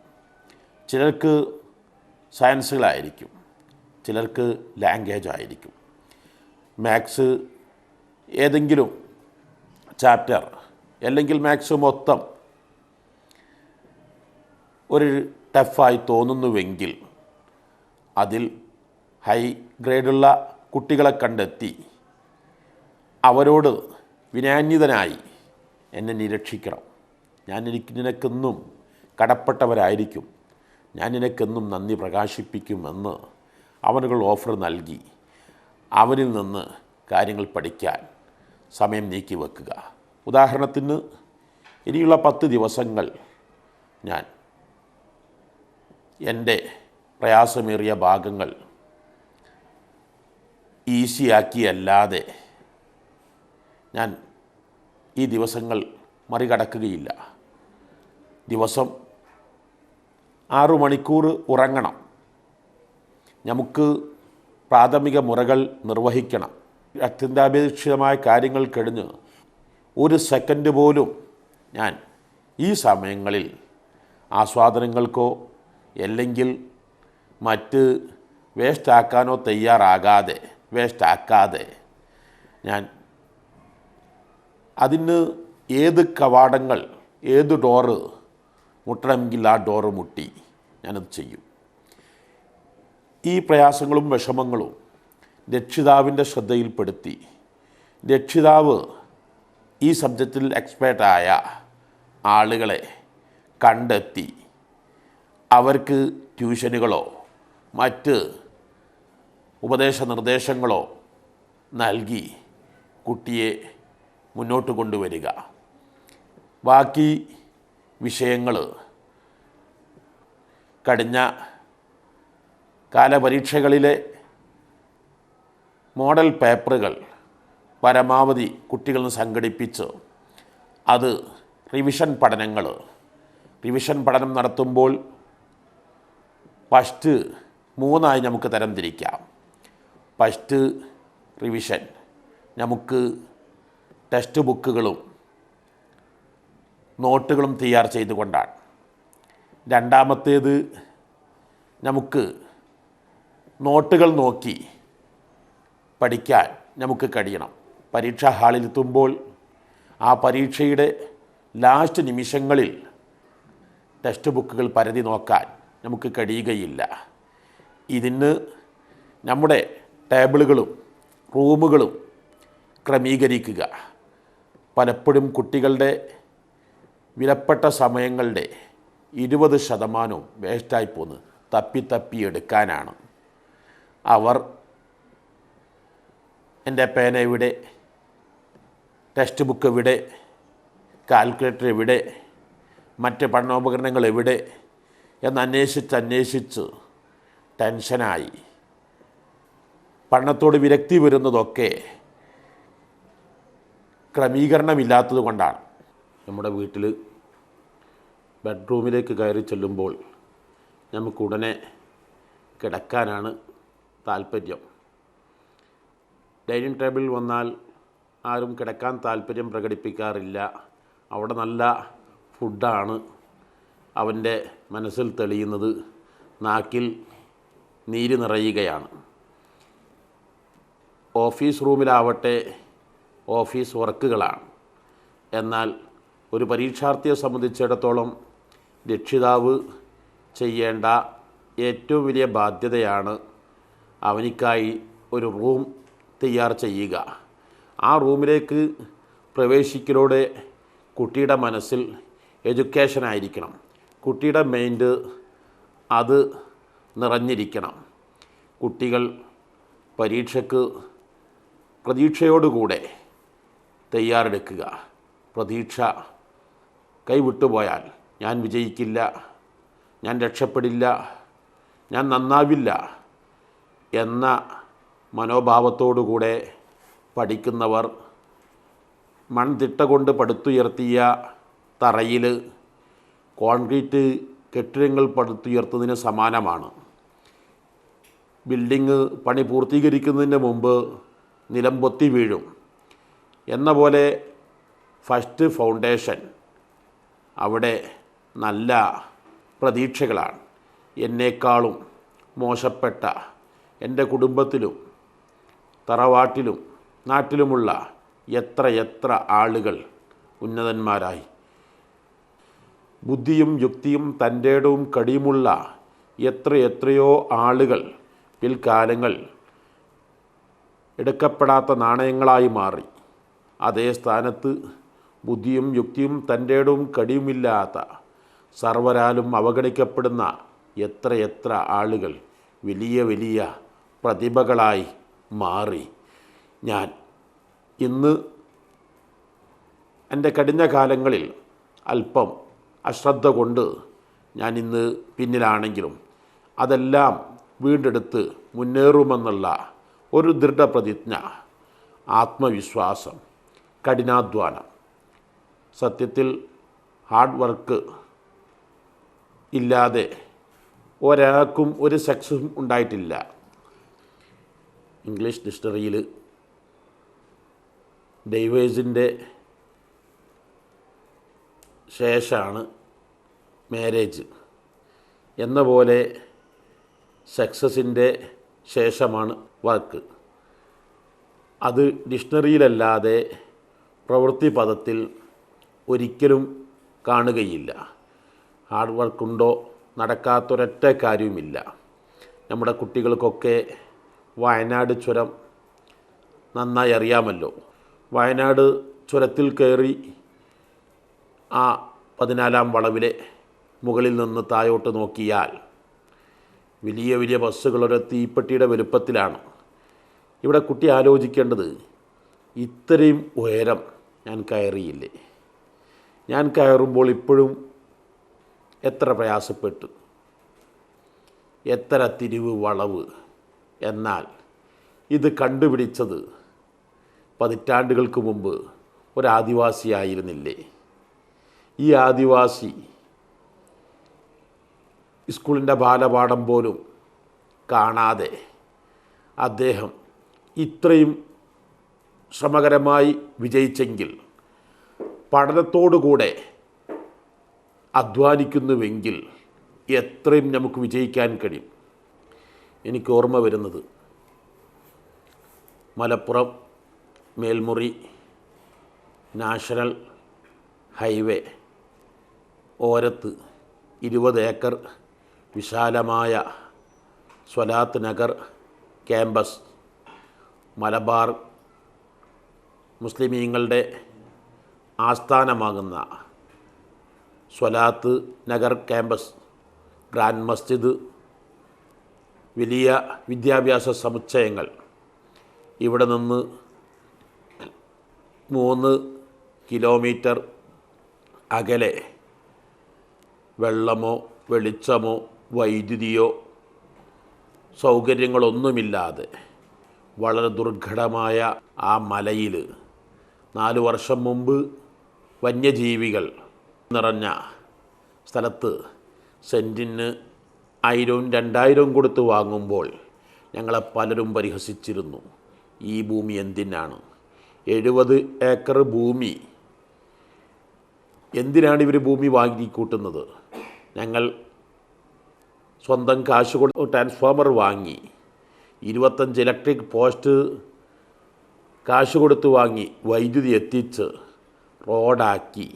ചിലർക്ക് സയൻസുകളായിരിക്കും, ചിലർക്ക് ലാംഗ്വേജ് ആയിരിക്കും. മാത്സ് ഏതെങ്കിലും ചാപ്റ്റർ അല്ലെങ്കിൽ മാത്സ് മൊത്തം ഒരു ടഫായി തോന്നുന്നുവെങ്കിൽ അതിൽ ഹൈ ഗ്രേഡുള്ള കുട്ടികളെ കണ്ടെത്തി അവരോട് വിനയാന്വിതനായി എന്നെ നിരീക്ഷിക്കണം, ഞാൻ നിനക്കെന്നും കടപ്പെട്ടവരായിരിക്കും, ഞാൻ നിനക്കെന്നും നന്ദി പ്രകാശിപ്പിക്കുമെന്ന് അവനുകൾ ഓഫർ നൽകി അവനിൽ നിന്ന് കാര്യങ്ങൾ പഠിക്കാൻ സമയം നീക്കി വെക്കുക. ഉദാഹരണത്തിന് ഇനിയുള്ള 10 ദിവസങ്ങൾ ഞാൻ എൻ്റെ പ്രയാസമേറിയ ഭാഗങ്ങൾ ഈസിയാക്കിയല്ലാതെ ഞാൻ ഈ ദിവസങ്ങൾ മറികടക്കുകയില്ല. ദിവസം 6 മണിക്കൂർ ഉറങ്ങണം, നമുക്ക് പ്രാഥമിക മുറകൾ നിർവഹിക്കണം. അത്യന്താപേക്ഷിതമായ കാര്യങ്ങൾ കഴിഞ്ഞ് 1 സെക്കൻഡ് പോലും ഞാൻ ഈ സമയങ്ങളിൽ ആസ്വാദനങ്ങൾക്കോ അല്ലെങ്കിൽ മറ്റ് വേസ്റ്റാക്കാനോ വേസ്റ്റാക്കാതെ ഞാൻ അതിന് ഏത് കവാടങ്ങൾ, ഏത് ഡോറ് മുട്ടണമെങ്കിൽ ആ ഡോറ് മുട്ടി ഞാനത് ചെയ്യും. ഈ പ്രയാസങ്ങളും വിഷമങ്ങളും രക്ഷിതാവിൻ്റെ ശ്രദ്ധയിൽപ്പെടുത്തി രക്ഷിതാവ് ഈ സബ്ജക്റ്റിൽ എക്സ്പേർട്ടായ ആളുകളെ കണ്ടെത്തി അവർക്ക് ട്യൂഷനുകളോ മറ്റ് ഉപദേശ നിർദ്ദേശങ്ങളോ നൽകി കുട്ടിയെ മുന്നോട്ട് കൊണ്ടുവരിക. ബാക്കി വിഷയങ്ങൾ കഴിഞ്ഞ കാലപരീക്ഷകളിലെ മോഡൽ പേപ്പറുകൾ പരമാവധി കുട്ടികളിൽ നിന്ന് സംഘടിപ്പിച്ച് അത് റിവിഷൻ പഠനം നടത്തുമ്പോൾ ഫസ്റ്റ് 3 നമുക്ക് തരംതിരിക്കാം. ഫസ്റ്റ് റിവിഷൻ നമുക്ക് ടെക്സ്റ്റ് ബുക്കുകളും നോട്ടുകളും തയ്യാർ ചെയ്തുകൊണ്ടാണ്. രണ്ടാമത്തേത് നമുക്ക് നോട്ടുകൾ നോക്കി പഠിക്കാൻ നമുക്ക് കഴിയണം. പരീക്ഷാ ഹാളിലെത്തുമ്പോൾ ആ പരീക്ഷയുടെ ലാസ്റ്റ് നിമിഷങ്ങളിൽ ടെക്സ്റ്റ് ബുക്കുകൾ പരതി നോക്കാൻ നമുക്ക് കഴിയുകയില്ല. ഇതിന് നമ്മുടെ ടേബിളുകളും റൂമുകളും ക്രമീകരിക്കുക. പലപ്പോഴും കുട്ടികളുടെ വിലപ്പെട്ട സമയങ്ങളുടെ 20% വേസ്റ്റായി പോന്ന് തപ്പി എടുക്കാനാണ്. അവർ എൻ്റെ പേന എവിടെ, ടെക്സ്റ്റ് ബുക്ക് എവിടെ, കാൽക്കുലേറ്റർ എവിടെ, മറ്റ് പഠനോപകരണങ്ങൾ എവിടെ എന്നന്വേഷിച്ച് ടെൻഷനായി പഠനത്തോട് വിരക്തി വരുന്നതൊക്കെ ക്രമീകരണമില്ലാത്തത് കൊണ്ടാണ്. നമ്മുടെ വീട്ടിൽ ബെഡ്റൂമിലേക്ക് കയറി ചെല്ലുമ്പോൾ നമുക്കുടനെ കിടക്കാനാണ് താല്പര്യം. ഡൈനിങ് ടേബിളിൽ വന്നാൽ ആരും കിടക്കാൻ താല്പര്യം പ്രകടിപ്പിക്കാറില്ല. അവിടെ നല്ല ഫുഡാണ് അവൻ്റെ മനസ്സിൽ തെളിയുന്നത്, നാക്കിൽ നീര് നിറയുകയാണ്. Office റൂമിലാവട്ടെ office വർക്കുകളാണ്. എന്നാൽ ഒരു പരീക്ഷാർത്ഥിയെ സംബന്ധിച്ചിടത്തോളം രക്ഷിതാവ് ചെയ്യേണ്ട ഏറ്റവും വലിയ ബാധ്യതയാണ് അവനിക്കായി ഒരു റൂം തയ്യാർ ചെയ്യുക. ആ റൂമിലേക്ക് പ്രവേശിക്കലോടെ കുട്ടിയുടെ മനസ്സിൽ എഡ്യൂക്കേഷനായിരിക്കണം, കുട്ടിയുടെ മൈൻഡ് അത് നിറഞ്ഞിരിക്കണം. കുട്ടികൾ പരീക്ഷയ്ക്ക് പ്രതീക്ഷയോടുകൂടെ തയ്യാറെടുക്കുക. പ്രതീക്ഷ കൈവിട്ടുപോയാൽ ഞാൻ വിജയിക്കില്ല, ഞാൻ രക്ഷപ്പെടില്ല, ഞാൻ നന്നാവില്ല എന്ന മനോഭാവത്തോടുകൂടെ പഠിക്കുന്നവർ മൺതിട്ട കൊണ്ട് പടുത്തുയർത്തിയ തറയിൽ കോൺക്രീറ്റ് കെട്ടിടങ്ങൾ പടുത്തുയർത്തുന്നതിന് സമാനമാണ്. ബിൽഡിങ് പണി പൂർത്തീകരിക്കുന്നതിന് മുമ്പ് നിലം പൊത്തി വീഴും എന്ന പോലെ ഫസ്റ്റ് ഫൗണ്ടേഷൻ അവിടെ നല്ല പ്രതീക്ഷകളാണ്. എന്നേക്കാളും മോശപ്പെട്ട എൻ്റെ കുടുംബത്തിലും തറവാട്ടിലും നാട്ടിലുമുള്ള എത്ര ആളുകൾ ഉന്നതന്മാരായി. ബുദ്ധിയും യുക്തിയും തൻ്റെടവും കടിയുമുള്ള എത്രയോ ആളുകൾ പിൽക്കാലങ്ങൾ എടുക്കപ്പെടാത്ത നാണയങ്ങളായി മാറി. അതേ സ്ഥാനത്ത് ബുദ്ധിയും യുക്തിയും തൻ്റെടവും കടിയുമില്ലാത്ത സർവരാലും അവഗണിക്കപ്പെടുന്ന എത്ര ആളുകൾ വലിയ പ്രതിഭകളായി മാറി. ഞാൻ ഇന്ന് എൻ്റെ കഴിഞ്ഞ കാലങ്ങളിൽ അല്പം അശ്രദ്ധ കൊണ്ട് ഞാൻ ഇന്ന് പിന്നിലാണെങ്കിലും അതെല്ലാം വീണ്ടെടുത്ത് മുന്നേറുമെന്നുള്ള ഒരു ദൃഢപ്രതിജ്ഞ, ആത്മവിശ്വാസം, കഠിനാധ്വാനം. സത്യത്തിൽ ഹാർഡ് വർക്ക് ഇല്ലാതെ ഒരാൾക്കും ഒരു സക്സസും ഉണ്ടായിട്ടില്ല. ഇംഗ്ലീഷ് ഡിക്ഷണറിയിൽ ഡൈവേഴ്സിൻ്റെ ശേഷമാണ് മാരേജ് എന്ന പോലെ സക്സസിൻ്റെ ശേഷമാണ് വർക്ക്. അത് ഡിക്ഷണറിയിലല്ലാതെ പ്രവൃത്തി പദത്തിൽ ഒരിക്കലും കാണുകയില്ല. ഹാർഡ് വർക്കുണ്ടോ നടക്കാത്തൊരൊറ്റ കാര്യവുമില്ല. നമ്മുടെ കുട്ടികൾക്കൊക്കെ വയനാട് ചുരം നന്നായി അറിയാമല്ലോ. വയനാട് ചുരത്തിൽ കയറി ആ 14-ാം വളവിലെ മുകളിൽ നിന്ന് താഴോട്ട് നോക്കിയാൽ വലിയ ബസ്സുകളൊരു തീപ്പെട്ടിയുടെ വലുപ്പത്തിലാണ്. ഇവിടെ കുട്ടി ആലോചിക്കേണ്ടത്, ഇത്രയും ഉയരം ഞാൻ കയറിയില്ലേ? ഞാൻ കയറുമ്പോൾ ഇപ്പോഴും എത്ര പ്രയാസപ്പെട്ടു, എത്ര തിരിവ് വളവ്. എന്നാൽ ഇത് കണ്ടുപിടിച്ചത് പതിറ്റാണ്ടുകൾക്ക് മുമ്പ് ഒരാദിവാസിയായിരുന്നില്ലേ? ഈ ആദിവാസി സ്കൂളിൻ്റെ ബാലപാഠം പോലും കാണാതെ അദ്ദേഹം ഇത്രയും ശ്രമകരമായി വിജയിച്ചെങ്കിൽ, പഠനത്തോടുകൂടെ അധ്വാനിക്കുന്നുവെങ്കിൽ എത്രയും നമുക്ക് വിജയിക്കാൻ കഴിയും. എനിക്ക് ഓർമ്മ വരുന്നത് മലപ്പുറം മേൽമുറി നാഷണൽ ഹൈവേ ഓരത്ത് 20 ഏക്കർ വിശാലമായ സ്വലാത്ത് നഗർ ക്യാമ്പസ്, മലബാർ മുസ്ലിമീങ്ങളുടെ ആസ്ഥാനമാകുന്ന സ്വലാത്ത് നഗർ ക്യാമ്പസ്, ഗ്രാൻഡ് മസ്ജിദ്, വലിയ വിദ്യാഭ്യാസ സമുച്ചയങ്ങൾ. ഇവിടെ നിന്ന് 3 കിലോമീറ്റർ അകലെ വെള്ളമോ വെളിച്ചമോ വൈദ്യുതിയോ സൗകര്യങ്ങളൊന്നുമില്ലാതെ വളരെ ദുർഘടമായ ആ മലയിൽ 4 വർഷം മുമ്പ് വന്യജീവികൾ നിറഞ്ഞ സ്ഥലത്ത് സെൻറ്റിന് 1000-2000 കൊടുത്ത് വാങ്ങുമ്പോൾ ഞങ്ങളെ പലരും പരിഹസിച്ചിരുന്നു. ഈ ഭൂമി എന്തിനാണ്? 70 ഏക്കർ ഭൂമി എന്തിനാണ് ഇവർ ഭൂമി വാങ്ങിക്കൂട്ടുന്നത്? ഞങ്ങൾ സ്വന്തം കാശ് കൊടുത്ത് ട്രാൻസ്ഫോമർ വാങ്ങി, 25 ഇലക്ട്രിക് പോസ്റ്റ് കാശ് കൊടുത്ത് വാങ്ങി, വൈദ്യുതി എത്തിച്ച് റോഡാക്കി.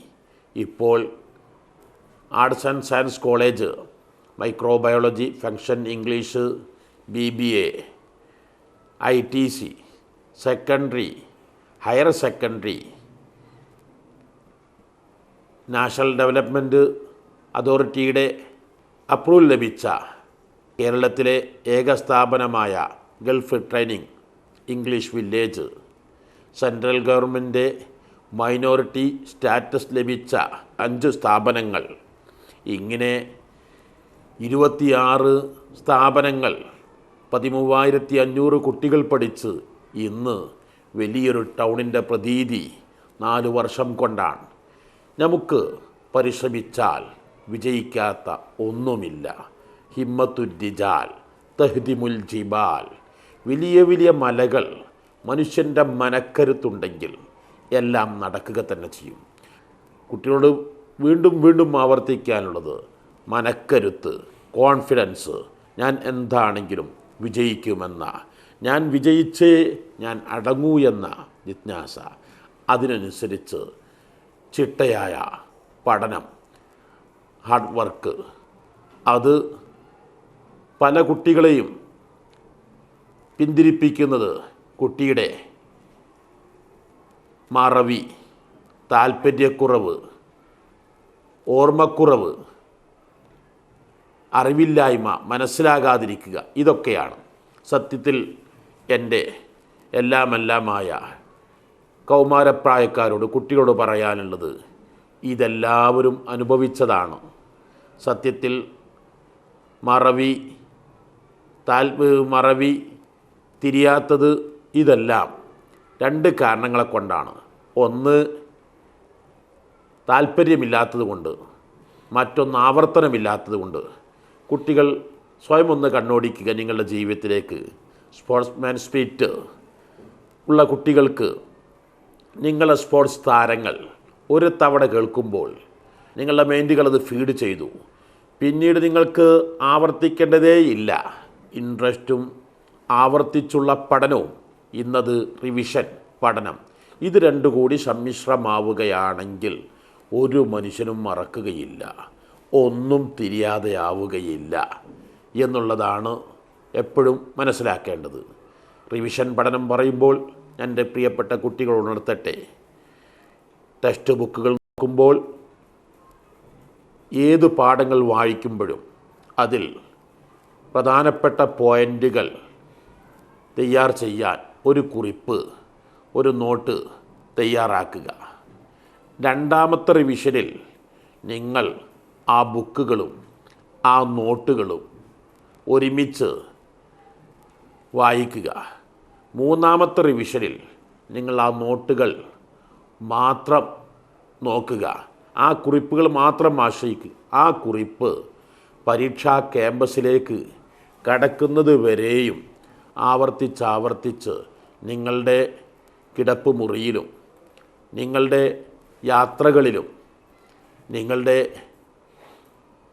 ഇപ്പോൾ arts and science college, microbiology, function English, BBA, ITC, secondary, higher secondary, national development അതോറിറ്റിയുടെ അപ്രൂവൽ ലഭിച്ച കേരളത്തിലെ ഏക സ്ഥാപനമായ Gulf training English village, central government minority status ലഭിച്ച 5 സ്ഥാപനങ്ങൾ, ഇങ്ങനെ 26 സ്ഥാപനങ്ങൾ, 13,500 കുട്ടികൾ പഠിച്ച് ഇന്ന് വലിയൊരു ടൗണിൻ്റെ പ്രതീതി 4 വർഷം കൊണ്ടാണ്. നമുക്ക് പരിശ്രമിച്ചാൽ വിജയിക്കാത്ത ഒന്നുമില്ല. ഹിമ്മത്തുദ്ദിജാൽ തഹ്ദിമുൽ ജിബാൽ. വലിയ മലകൾ, മനുഷ്യൻ്റെ മനക്കരുത്തുണ്ടെങ്കിൽ എല്ലാം നടക്കുക തന്നെ ചെയ്യും. കുട്ടികളോട് വീണ്ടും വീണ്ടും ആവർത്തിക്കാനുള്ളത് മനക്കരുത്ത്, കോൺഫിഡൻസ്, ഞാൻ എന്താണെങ്കിലും വിജയിക്കുമെന്ന, ഞാൻ വിജയിച്ചേ ഞാൻ അടങ്ങൂ എന്ന ജിജ്ഞാസ, അതിനനുസരിച്ച് ചിട്ടയായ പഠനം, ഹാർഡ് വർക്ക്, അത് പല കുട്ടികളെയും പിന്തിരിപ്പിക്കുന്നത് കുട്ടിയുടെ മറവി, താൽപ്പര്യക്കുറവ്, ഓർമ്മക്കുറവ്, അറിവില്ലായ്മ, മനസ്സിലാകാതിരിക്കുക, ഇതൊക്കെയാണ്. സത്യത്തിൽ എൻ്റെ എല്ലാമെല്ലാമായ കൗമാരപ്രായക്കാരോട്, കുട്ടികളോട് പറയാനുള്ളത് ഇതെല്ലാവരും അനുഭവിച്ചതാണ്. സത്യത്തിൽ മറവി തിരിയാത്തത് ഇതെല്ലാം രണ്ട് കാരണങ്ങളെ കൊണ്ടാണ്. ഒന്ന് താല്പര്യമില്ലാത്തത് കൊണ്ട്, മറ്റൊന്ന് ആവർത്തനമില്ലാത്തത് കൊണ്ട്. കുട്ടികൾ സ്വയം ഒന്ന് കണ്ണോടിക്കുക നിങ്ങളുടെ ജീവിതത്തിലേക്ക്. സ്പോർട്സ്മാൻ സ്പിരിറ്റ് ഉള്ള കുട്ടികൾക്ക് നിങ്ങളുടെ സ്പോർട്സ് താരങ്ങൾ ഒരു തവണ കേൾക്കുമ്പോൾ നിങ്ങളുടെ മൈൻഡുകൾ അത് ഫീഡ് ചെയ്തു. പിന്നീട് നിങ്ങൾക്ക് ആവർത്തിക്കേണ്ടതേ ഇല്ല. ഇൻട്രസ്റ്റും ആവർത്തിച്ചുള്ള പഠനവും, ഇന്നത് റിവിഷൻ പഠനം, ഇത് രണ്ടു കൂടി സമ്മിശ്രമാവുകയാണെങ്കിൽ ഒരു മനുഷ്യനും മറക്കുകയില്ല, ഒന്നും തിരിയാതെയാവുകയില്ല എന്നുള്ളതാണ് എപ്പോഴും മനസ്സിലാക്കേണ്ടത്. റിവിഷൻ പഠനം പറയുമ്പോൾ എൻ്റെ പ്രിയപ്പെട്ട കുട്ടികൾ ഉണർത്തട്ടെ, ടെക്സ്റ്റ് ബുക്കുകൾ നോക്കുമ്പോൾ ഏത് പാഠങ്ങൾ വായിക്കുമ്പോഴും അതിൽ പ്രധാനപ്പെട്ട പോയിൻ്റുകൾ തയ്യാർ ചെയ്യാൻ ഒരു കുറിപ്പ്, ഒരു നോട്ട് തയ്യാറാക്കുക. രണ്ടാമത്തെ റിവിഷനിൽ നിങ്ങൾ ആ ബുക്കുകളും ആ നോട്ടുകളും ഒരുമിച്ച് വായിക്കുക. മൂന്നാമത്തെ റിവിഷനിൽ നിങ്ങൾ ആ നോട്ടുകൾ മാത്രം നോക്കുക, ആ കുറിപ്പുകൾ മാത്രം ആശ്രയിക്കുക. ആ കുറിപ്പ് പരീക്ഷാ ക്യാമ്പസിലേക്ക് കടക്കുന്നത് വരെയും ആവർത്തിച്ച് നിങ്ങളുടെ കിടപ്പ് മുറിയിലും നിങ്ങളുടെ യാത്രകളിലും നിങ്ങളുടെ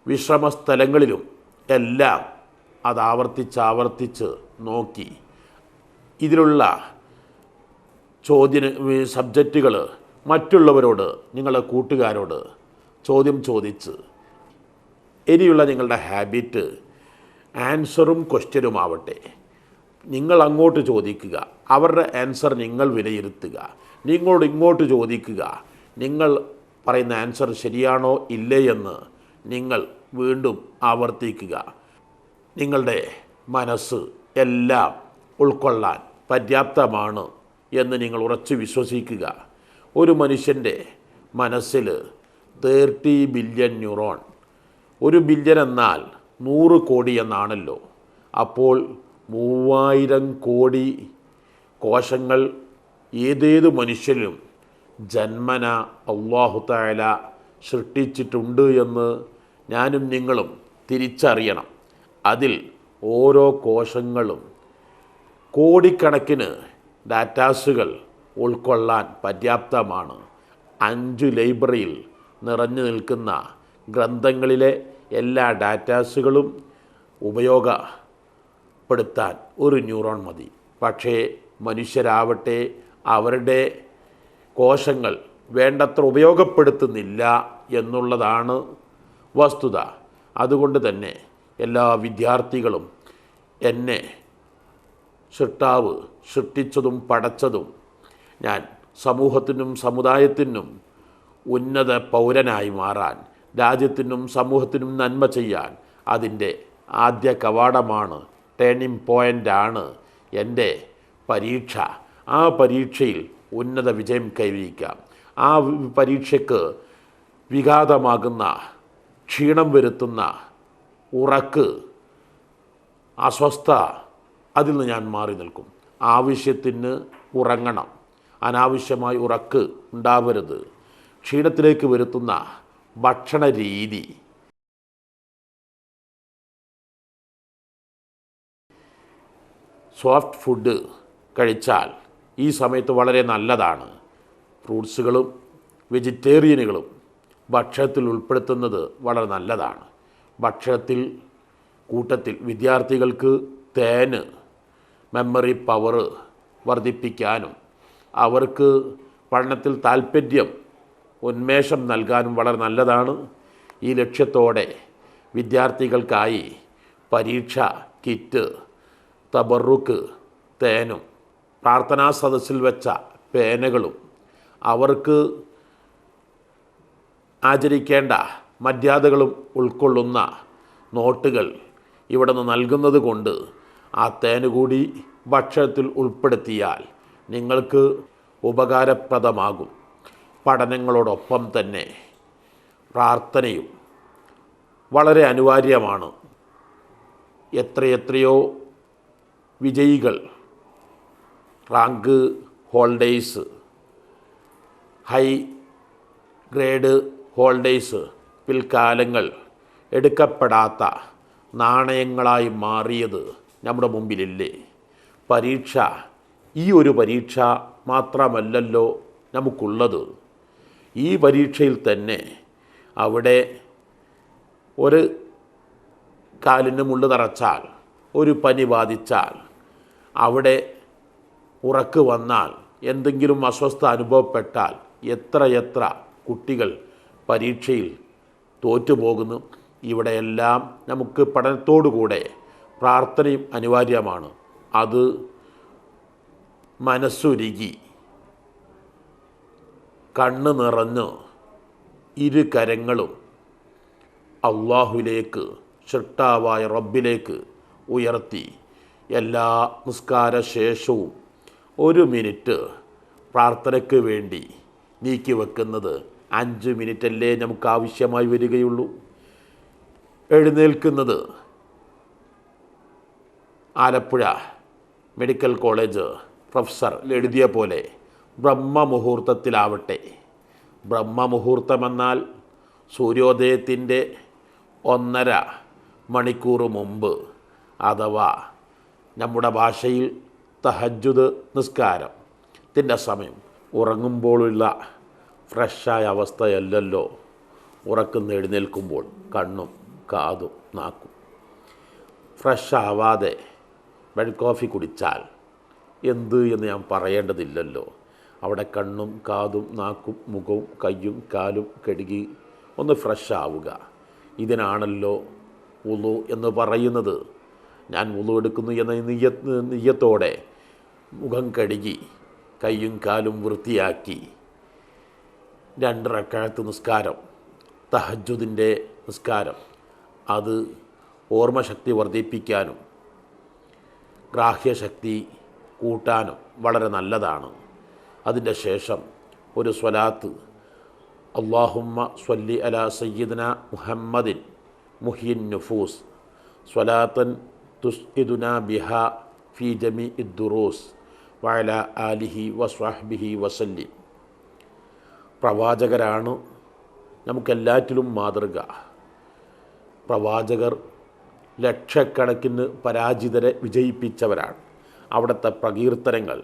വിശ്രമസ്ഥലങ്ങളിലും എല്ലാം അത് ആവർത്തിച്ച് നോക്കി ഇതിലുള്ള സബ്ജക്റ്റുകൾ മറ്റുള്ളവരോട്, നിങ്ങളുടെ കൂട്ടുകാരോട് ചോദ്യം ചോദിച്ച്, ഇനിയുള്ള നിങ്ങളുടെ ഹാബിറ്റ് ആൻസറും ക്വസ്റ്റ്യനുമാവട്ടെ, നിങ്ങൾ അങ്ങോട്ട് ചോദിക്കുക, അവരുടെ ആൻസർ നിങ്ങൾ വിലയിരുത്തുക, നിങ്ങളോട് ഇങ്ങോട്ട് ചോദിക്കുക, നിങ്ങൾ പറയുന്ന ആൻസർ ശരിയാണോ ഇല്ലേ എന്ന് നിങ്ങൾ വീണ്ടും ആവർത്തിക്കുക. നിങ്ങളുടെ മനസ്സ് എല്ലാം ഉൾക്കൊള്ളാൻ പര്യാപ്തമാണ് എന്ന് നിങ്ങൾ ഉറച്ചു വിശ്വസിക്കുക. ഒരു മനുഷ്യൻ്റെ മനസ്സിൽ 30 ബില്യൺ ന്യൂറോൺ, 1 ബില്യൺ എന്നാൽ 100 കോടി എന്നാണല്ലോ. അപ്പോൾ 3000 കോടി കോശങ്ങൾ ഏതേത് മനുഷ്യനും ജന്മന അല്ലാഹു തആല സൃഷ്ടിച്ചിട്ടുണ്ട് എന്ന് ഞാനും നിങ്ങളും തിരിച്ചറിയണം. അതിൽ ഓരോ കോശങ്ങളും കോടിക്കണക്കിന് ഡാറ്റാസുകൾ ഉൾക്കൊള്ളാൻ പര്യാപ്തമാണ്. 5 ലൈബ്രറിയിൽ നിറഞ്ഞു നിൽക്കുന്ന ഗ്രന്ഥങ്ങളിലെ എല്ലാ ഡാറ്റാസുകളും ഉപയോഗപ്പെടുത്താൻ ഒരു ന്യൂറോൺ മതി. പക്ഷേ മനുഷ്യരാവട്ടെ അവരുടെ കോശങ്ങൾ വേണ്ടത്ര ഉപയോഗപ്പെടുത്തുന്നില്ല എന്നുള്ളതാണ് വസ്തുത. അതുകൊണ്ട് തന്നെ എല്ലാ വിദ്യാർത്ഥികളും എന്നെ സൃഷ്ടാവ് സൃഷ്ടിച്ചതും പടച്ചതും ഞാൻ സമൂഹത്തിനും സമുദായത്തിനും ഉന്നത പൗരനായി മാറാൻ, രാജ്യത്തിനും സമൂഹത്തിനും നന്മ ചെയ്യാൻ അതിൻ്റെ ആദ്യ കവാടമാണ്, ടേണിംഗ് പോയിൻ്റാണ് എൻ്റെ പരീക്ഷ. ആ പരീക്ഷയിൽ ഉന്നത വിജയം കൈവരിക്കാം. ആ പരീക്ഷയ്ക്ക് വിഘാതമാകുന്ന, ക്ഷീണം വരുത്തുന്ന ഉറക്ക്, അസ്വസ്ഥ, അതിൽ നിന്ന് ഞാൻ മാറി നിൽക്കും. ആവശ്യത്തിന് ഉറങ്ങണം, അനാവശ്യമായി ഉറക്ക് ഉണ്ടാവരുത്. ക്ഷീണത്തിലേക്ക് വരുത്തുന്ന ഭക്ഷണ രീതി, സോഫ്റ്റ് ഫുഡ് കഴിച്ചാൽ ഈ സമയത്ത് വളരെ നല്ലതാണ്. ഫ്രൂട്ട്സുകളും വെജിറ്റേറിയനുകളും ഭക്ഷണത്തിൽ ഉൾപ്പെടുത്തുന്നത് വളരെ നല്ലതാണ്. ഭക്ഷണത്തിൽ കൂട്ടത്തിൽ വിദ്യാർത്ഥികൾക്ക് തേന് മെമ്മറി പവർ വർദ്ധിപ്പിക്കാനും അവർക്ക് പഠനത്തിൽ താൽപ്പര്യം ഉന്മേഷം നൽകാനും വളരെ നല്ലതാണ്. ഈ ലക്ഷ്യത്തോടെ വിദ്യാർത്ഥികൾക്കായി പരീക്ഷ കിറ്റ്, തബറുക്ക് തേനും, പ്രാർത്ഥനാ സദസ്സിൽ വെച്ച പേനകളും, അവർക്ക് ആചരിക്കേണ്ട മര്യാദകളും ഉൾക്കൊള്ളുന്ന നോട്ടുകൾ ഇവിടെ നിന്ന് നൽകുന്നത് കൊണ്ട് ആ തേന് കൂടി ഭക്ഷണത്തിൽ ഉൾപ്പെടുത്തിയാൽ നിങ്ങൾക്ക് ഉപകാരപ്രദമാകും. പഠനങ്ങളോടൊപ്പം തന്നെ പ്രാർത്ഥനയും വളരെ അനിവാര്യമാണ്. എത്രയെത്രയോ വിജയികൾ, rank holders, high grade holders പിൽക്കാലങ്ങൾ എടുക്കപ്പെടാത്ത നാണയങ്ങളായി മാറിയത് നമ്മുടെ മുമ്പിലില്ലേ? പരീക്ഷ, ഈ ഒരു പരീക്ഷ മാത്രമല്ലല്ലോ നമുക്കുള്ളത്. ഈ പരീക്ഷയിൽ തന്നെ അവിടെ ഒരു കാലിന് മുള്ളു തറച്ചാൽ, ഒരു പനി ബാധിച്ചാൽ, അവിടെ ഉറക്ക് വന്നാൽ, എന്തെങ്കിലും അസ്വസ്ഥ അനുഭവപ്പെട്ടാൽ എത്രയെത്ര കുട്ടികൾ പരീക്ഷയിൽ തോറ്റുപോകുന്നു. ഇവിടെയെല്ലാം നമുക്ക് പഠനത്തോടുകൂടെ പ്രാർത്ഥനയും അനിവാര്യമാണ്. അത് മനസ്സുരുകി കണ്ണ് നിറഞ്ഞ് ഇരു കരങ്ങളും അള്ളാഹുവിലേക്ക്, സൃഷ്ടാവായ റബ്ബിലേക്ക് ഉയർത്തി എല്ലാ നിസ്കാര ശേഷവും 1 മിനിറ്റ് പ്രാർത്ഥനയ്ക്ക് വേണ്ടി നീക്കി വെക്കുന്നത് 5 മിനിറ്റല്ലേ നമുക്ക് ആവശ്യമായി വരികയുള്ളൂ. എഴുന്നേൽക്കുന്നത് ആലപ്പുഴ മെഡിക്കൽ കോളേജ് പ്രൊഫസർ എഴുതിയ പോലെ ബ്രഹ്മമുഹൂർത്തത്തിലാവട്ടെ. ബ്രഹ്മമുഹൂർത്തമെന്നാൽ സൂര്യോദയത്തിൻ്റെ 1.5 മണിക്കൂർ മുമ്പ്, അഥവാ നമ്മുടെ ഭാഷയിൽ തഹജ്ജുദ് നിസ്കാരത്തിൻ്റെ സമയം. ഉറങ്ങുമ്പോഴുള്ള ഫ്രഷായ അവസ്ഥയല്ലല്ലോ ഉറക്കുന്ന എഴുന്നേൽക്കുമ്പോൾ കണ്ണും കാതും നാക്കും ഫ്രഷാവാതെ ബെഡ് കോഫി കുടിച്ചാൽ എന്ത് എന്ന് ഞാൻ പറയേണ്ടതില്ലല്ലോ. അവിടെ കണ്ണും കാതും നാക്കും മുഖവും കയ്യും കാലും കഴുകി ഒന്ന് ഫ്രഷാവുക. ഇതിനാണല്ലോ വുളു എന്ന് പറയുന്നത്. ഞാൻ വുളു എടുക്കുന്നു എന്ന നിയ്യത്തോടെ മുഖം കഴുകി കയ്യും കാലും വൃത്തിയാക്കി 2 റക്അത്ത് നിസ്കാരം, തഹജ്ജുദിൻ്റെ നിസ്കാരം, അത് ഓർമ്മശക്തി വർദ്ധിപ്പിക്കാനും ഗ്രാഹ്യശക്തി കൂട്ടാനും വളരെ നല്ലതാണ്. അതിൻ്റെ ശേഷം ഒരു സ്വലാത്ത്, അല്ലാഹുമ്മ സ്വല്ലി അലാ സയ്യിദന മുഹമ്മദിൻ മുഹ്യിൻ നുഫൂസ് സ്വലാത്തൻ തുസ്ഇദുന ബിഹാ ഫി ജമീഇ ദുറൂസ് വഅലാ ആലിഹി വസ്വഹ്ബിഹി വസല്ലി. പ്രവാചകരാണ് നമുക്കെല്ലാറ്റിലും മാതൃക. പ്രവാചകർ ലക്ഷക്കണക്കിന് പരാജിതരെ വിജയിപ്പിച്ചവരാണ്. അവിടുത്തെ പ്രകീർത്തനങ്ങൾ,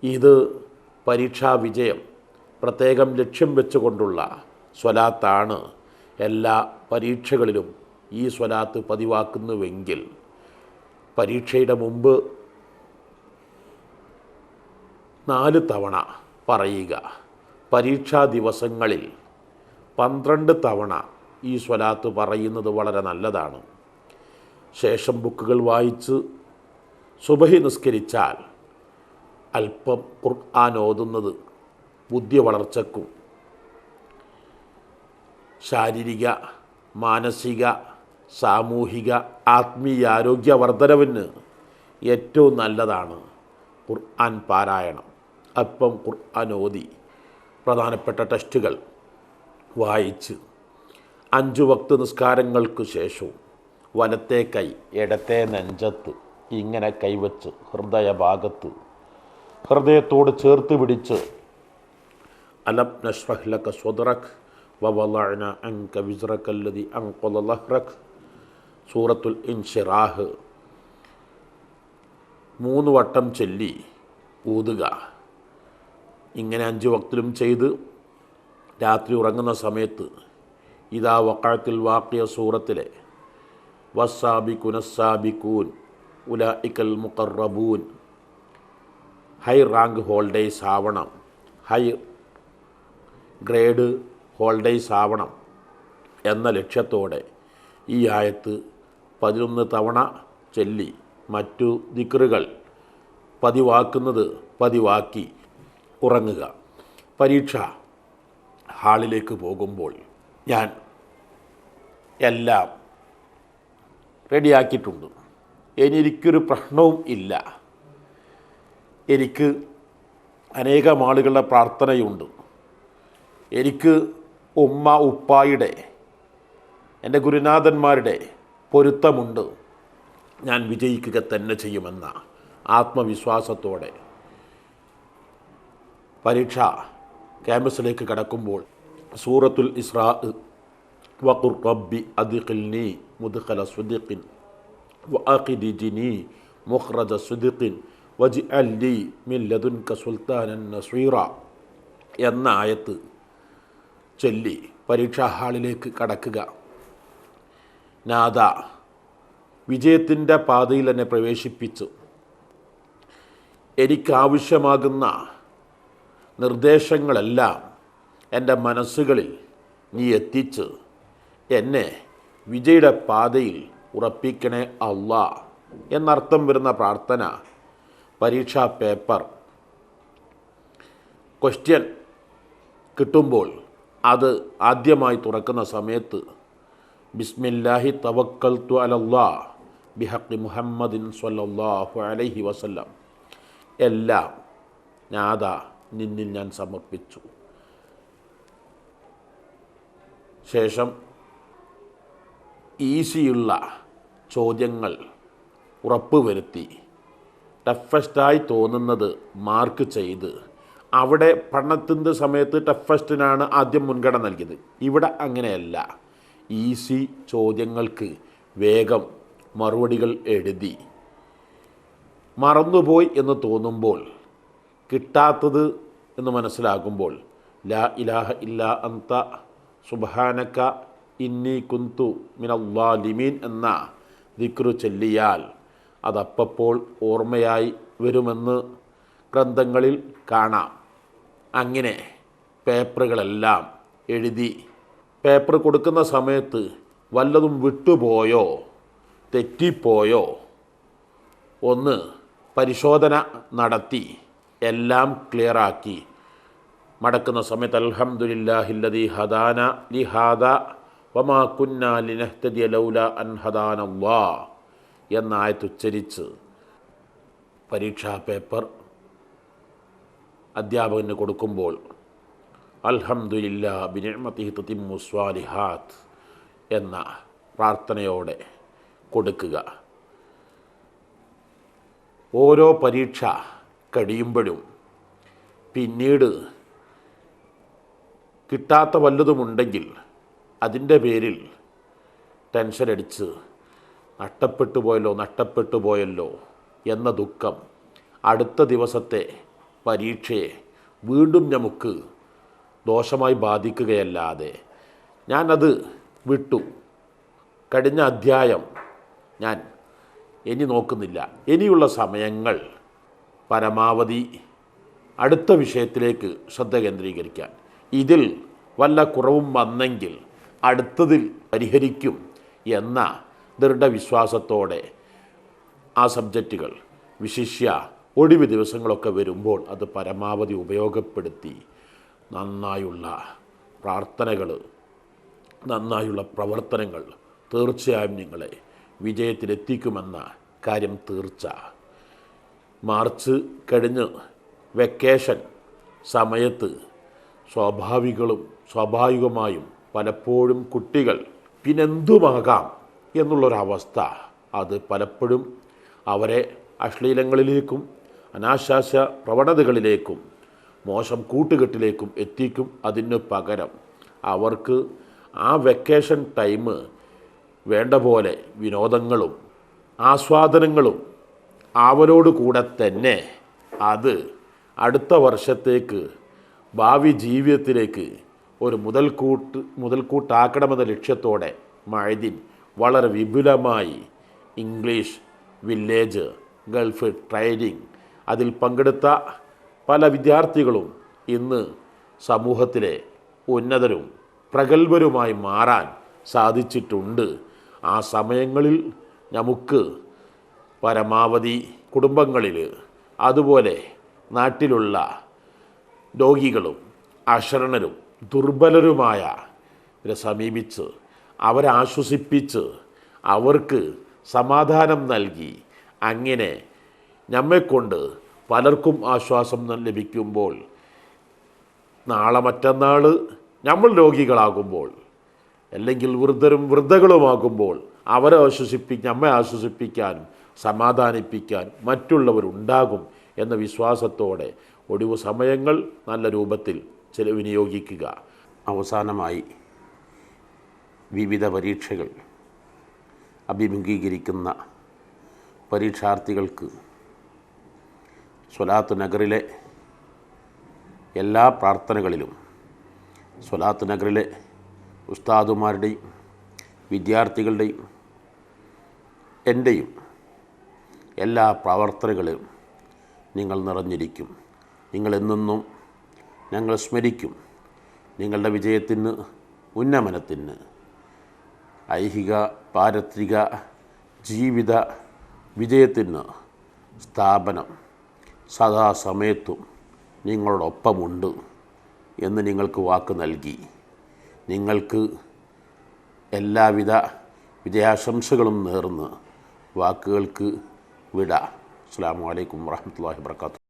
ഇത് പരീക്ഷാ വിജയം പ്രത്യേകം ലക്ഷ്യം വെച്ചുകൊണ്ടുള്ള സ്വലാത്താണ്. എല്ലാ പരീക്ഷകളിലും ഈ സ്വലാത്ത് പതിവാക്കുന്നുവെങ്കിൽ പരീക്ഷയുടെ മുമ്പ് 4 തവണ പറയുക. പരീക്ഷാ ദിവസങ്ങളിൽ 12 തവണ ഈ സ്വലാത്ത് പറയുന്നത് വളരെ നല്ലതാണ്. ശേഷം ബുക്കുകൾ വായിച്ച് സുബഹി നിസ്കരിച്ചാൽ അല്പം ഖുർആൻ ഓതുന്നത് ബുദ്ധി വളർച്ചയ്ക്കും ശാരീരിക, മാനസിക, സാമൂഹിക, ആത്മീയാരോഗ്യ വർധനവിന് ഏറ്റവും നല്ലതാണ്. ഖുർആൻ പാരായണം, അല്പം ഖുർആൻ ഓതി പ്രധാനപ്പെട്ട ടെസ്റ്റുകൾ വായിച്ച് 5 വക്ത് നിസ്കാരങ്ങൾക്ക് ശേഷവും വലത്തെ കൈ ഇടത്തെ നെഞ്ചത്ത് ഇങ്ങനെ കൈവച്ച് ഹൃദയഭാഗത്ത് ഹൃദയത്തോട് ചേർത്ത് പിടിച്ച് അലം നശ്റഹ് ലക സ്വദ്റക് വവളഅന അൻക വിസ്റക അല്ലദി അൻഖള ലഹ്റക് സൂറത്തുൽ ഇൻശിറാഹ് 3 വട്ടം ചൊല്ലി ഊതുക. ഇങ്ങനെ 5 വക്തിലും ചെയ്ത് രാത്രി ഉറങ്ങുന്ന സമയത്ത് ഇദാ വഖഅത്തിൽ വാഖിയ സൂറത്തിലെ വസ്സാബിഖുനസ്സാബിഖൂൻ ഉലൈക്കൽ മുഖറബൂൻ ഹൈ റാങ്ക് ഹോൾഡേഴ്സ് ആവണം, ഹൈ ഗ്രേഡ് ഹോൾഡേഴ്സ് ആവണം എന്ന ലക്ഷ്യത്തോടെ ഈ ആയത്ത് 11 തവണ ചൊല്ലി മറ്റു ദിക്റുകൾ പതിവാക്കി ഉറങ്ങുക. പരീക്ഷ ഹാളിലേക്ക് പോകുമ്പോൾ ഞാൻ എല്ലാം റെഡിയാക്കിയിട്ടുണ്ട്. എനിക്കൊരു പ്രശ്നവും ഇല്ല. എനിക്ക് അനേകം ആളുകളുടെ പ്രാർത്ഥനയുണ്ട്. എനിക്ക് ഉമ്മ ഉപ്പായുടെ എൻ്റെ ഗുരുനാഥന്മാരുടെ പൊരുത്തമുണ്ട്. ഞാൻ വിജയിക്കുക തന്നെ ചെയ്യുമെന്ന ആത്മവിശ്വാസത്തോടെ പരീക്ഷ ക്യാമ്പസിലേക്ക് കടക്കുമ്പോൾ സൂറത്തുൽ ഇസ്രാ വഖുർ റബ്ബി അദ്ഖിൽനി മുദ്ഖല സ്വിദ്ഖിൻ വഅഖിദിനി മുഖ്റജ സ്വിദ്ഖിൻ വജ്അൽ ലി മിൻ ലദുൻക സുൽത്താനൻ നസീറ എന്ന ആയത്ത് ചൊല്ലി പരീക്ഷാ ഹാളിലേക്ക് കടക്കുക. നാഥ, വിജയത്തിൻ്റെ പാതയിൽ എന്നെ പ്രവേശിപ്പിച്ചു എനിക്കാവശ്യമാകുന്ന നിർദ്ദേശങ്ങളെല്ലാം എൻ്റെ മനസ്സുകളിൽ നീ എത്തിച്ച് എന്നെ വിജയുടെ പാതയിൽ ഉറപ്പിക്കണേ അല്ലാ എന്നർത്ഥം വരുന്ന പ്രാർത്ഥന പരീക്ഷാ പേപ്പർ ക്വസ്റ്റ്യൻ കിട്ടുമ്പോൾ അത് ആദ്യമായി തുറക്കുന്ന സമയത്ത് ബിസ്മില്ലാഹി തവക്കൽതു അലല്ലാഹ് ബിഹഖി മുഹമ്മദിൻ സ്വല്ലല്ലാഹു അലൈഹി വസല്ലം എല്ലാം നാഥ നിന്നിൽ ഞാൻ സമർപ്പിച്ചു. ശേഷം ഈസിയുള്ള ചോദ്യങ്ങൾ ഉറപ്പുവരുത്തി ടഫസ്റ്റായി തോന്നുന്നത് മാർക്ക് ചെയ്ത്, അവിടെ പഠനത്തിൻ്റെ സമയത്ത് ടഫസ്റ്റിനാണ് ആദ്യം മുൻഗണന നൽകിയത്. ഇവിടെ അങ്ങനെയല്ല. ഈസി ചോദ്യങ്ങൾക്ക് വേഗം മറുപടികൾ എഴുതി മറന്നുപോയി എന്ന് തോന്നുമ്പോൾ, കിട്ടാത്തത് എന്ന് മനസ്സിലാകുമ്പോൾ ലാ ഇലാഹ ഇല്ലാ അന്ത സുബ്ഹാനക ഇന്നി കുന്തു മിനൽ-ളാലിമീൻ എന്ന ദിക്റ് ചൊല്ലിയാൽ അതപ്പോൾ ഓർമ്മയായി വരുമെന്ന് ഗ്രന്ഥങ്ങളിൽ കാണാം. അങ്ങനെ പേപ്പറുകളെല്ലാം എഴുതി പേപ്പർ കൊടുക്കുന്ന സമയത്ത് വല്ലതും വിട്ടുപോയോ തെറ്റിപ്പോയോ ഒന്ന് പരിശോധന നടത്തി എല്ലാം ക്ലിയറാക്കി മടക്കുന്ന സമയത്ത് അൽഹംദുലില്ലാഹില്ലദീ ഹദാന ലിഹാദാ വമാ കുന്നാ ലിനഹ്തദിയ ലൗലാ അൻ ഹദാനല്ലാഹ് എന്ന ആയത്ത് ഉച്ചരിച്ച് പരീക്ഷാ പേപ്പർ അധ്യാപകന് കൊടുക്കുമ്പോൾ അൽഹംദുലില്ലാ ബിനിഅ്മതിഹി തതിമ്മു സ്വാലിഹാത്ത് എന്ന പ്രാർത്ഥനയോടെ കൊടുക്കുക. ഓരോ പരീക്ഷ കഴിയുമ്പോഴും പിന്നീട് കിട്ടാത്ത വല്ലതുമുണ്ടെങ്കിൽ അതിൻ്റെ പേരിൽ ടെൻഷനടിച്ച് നഷ്ടപ്പെട്ടു പോയല്ലോ എന്ന ദുഃഖം അടുത്ത ദിവസത്തെ പരീക്ഷയെ വീണ്ടും നമുക്ക് ദോഷമായി ബാധിക്കുകയല്ലാതെ ഞാനത് വിട്ടു. കഴിഞ്ഞ അധ്യായം ഞാൻ ഇനി നോക്കുന്നില്ല. ഇനിയുള്ള സമയങ്ങൾ പരമാവധി അടുത്ത വിഷയത്തിലേക്ക് ശ്രദ്ധ കേന്ദ്രീകരിക്കാൻ, ഇതിൽ വല്ല കുറവും വന്നെങ്കിൽ അടുത്തതിൽ പരിഹരിക്കും എന്ന ദൃഢവിശ്വാസത്തോടെ ആ സബ്ജക്റ്റുകൾ വിശിഷ്യ ഒഴിവ് ദിവസങ്ങളൊക്കെ വരുമ്പോൾ അത് പരമാവധി ഉപയോഗപ്പെടുത്തി നന്നായുള്ള പ്രാർത്ഥനകൾ, നന്നായുള്ള പ്രവർത്തനങ്ങൾ തീർച്ചയായും നിങ്ങളെ വിജയത്തിലെത്തിക്കുമെന്ന കാര്യം തീർച്ച. മാർച്ച് കഴിഞ്ഞ് വെക്കേഷൻ സമയത്ത് സ്വാഭാവികമായും പലപ്പോഴും കുട്ടികൾ പിന്നെന്തുമാകാം എന്നുള്ളൊരവസ്ഥ അത് പലപ്പോഴും അവരെ അശ്ലീലങ്ങളിലേക്കും അനാശാസ്യ പ്രവണതകളിലേക്കും മോശം കൂട്ടുകെട്ടിലേക്കും എത്തിക്കും. അതിന് പകരം അവർക്ക് ആ വെക്കേഷൻ ടൈം വേണ്ട പോലെ വിനോദങ്ങളും ആസ്വാദനങ്ങളും ആവലോടുകൂടെ തന്നെ അത് അടുത്ത വർഷത്തേക്ക് ഭാവി ജീവിതത്തിലേക്ക് ഒരു മുതൽക്കൂട്ടാക്കണമെന്ന ലക്ഷ്യത്തോടെ മഅ്ദിൻ വളരെ വിപുലമായി ഇംഗ്ലീഷ് വില്ലേജ് ഗൾഫ് ട്രെയിനിങ് അതിൽ പങ്കെടുത്ത പല വിദ്യാർത്ഥികളും ഇന്ന് സമൂഹത്തിലെ ഉന്നതരും പ്രഗത്ഭരുമായി മാറാൻ സാധിച്ചിട്ടുണ്ട്. ആ സമയങ്ങളിൽ നമുക്ക് പരമാവധി കുടുംബങ്ങളിൽ അതുപോലെ നാട്ടിലുള്ള രോഗികളും അശരണരും ദുർബലരുമായ ഇവരെ സമീപിച്ച് അവരെ ആശ്വസിപ്പിച്ച് അവർക്ക് സമാധാനം നൽകി അങ്ങനെ നമ്മെക്കൊണ്ട് പലർക്കും ആശ്വാസം ലഭിക്കുമ്പോൾ നാളെ മറ്റന്നാൾ നമ്മൾ രോഗികളാകുമ്പോൾ അല്ലെങ്കിൽ വൃദ്ധകളുമാകുമ്പോൾ അവരെ നമ്മെ ആശ്വസിപ്പിക്കാനും സമാധാനിപ്പിക്കാൻ മറ്റുള്ളവരുണ്ടാകും എന്ന വിശ്വാസത്തോടെ ഒഴിവു സമയങ്ങൾ നല്ല രൂപത്തിൽ വിനിയോഗിക്കുക. അവസാനമായി വിവിധ പരീക്ഷകൾ അഭിമുഖീകരിക്കുന്ന പരീക്ഷാർത്ഥികൾക്ക് സ്വലാത്ത് നഗറിലെ എല്ലാ പ്രാർത്ഥനകളിലും സ്വലാത്ത് നഗറിലെ ഉസ്താദുമാരുടെയും വിദ്യാർത്ഥികളുടെയും എൻ്റെയും എല്ലാ പ്രവർത്തനങ്ങളിലും നിങ്ങൾ നിറഞ്ഞിരിക്കും. നിങ്ങളെന്നും ഞങ്ങൾ സ്മരിക്കും. നിങ്ങളുടെ വിജയത്തിന് ഉന്നമനത്തിന് ഐഹിക പാരത്രിക ജീവിത വിജയത്തിന് സ്ഥാപനം സദാസമയത്തും നിങ്ങളോടൊപ്പമുണ്ട് എന്ന് നിങ്ങൾക്ക് വാക്ക് നൽകി. നിങ്ങൾക്ക് എല്ലാവിധ വിജയാശംസകളും നേർന്ന് വാക്കുകൾക്ക് വിട. അസ്സലാമു അലൈക്കും വറഹ്മത്തുള്ളാഹി വബറകാതുഹു.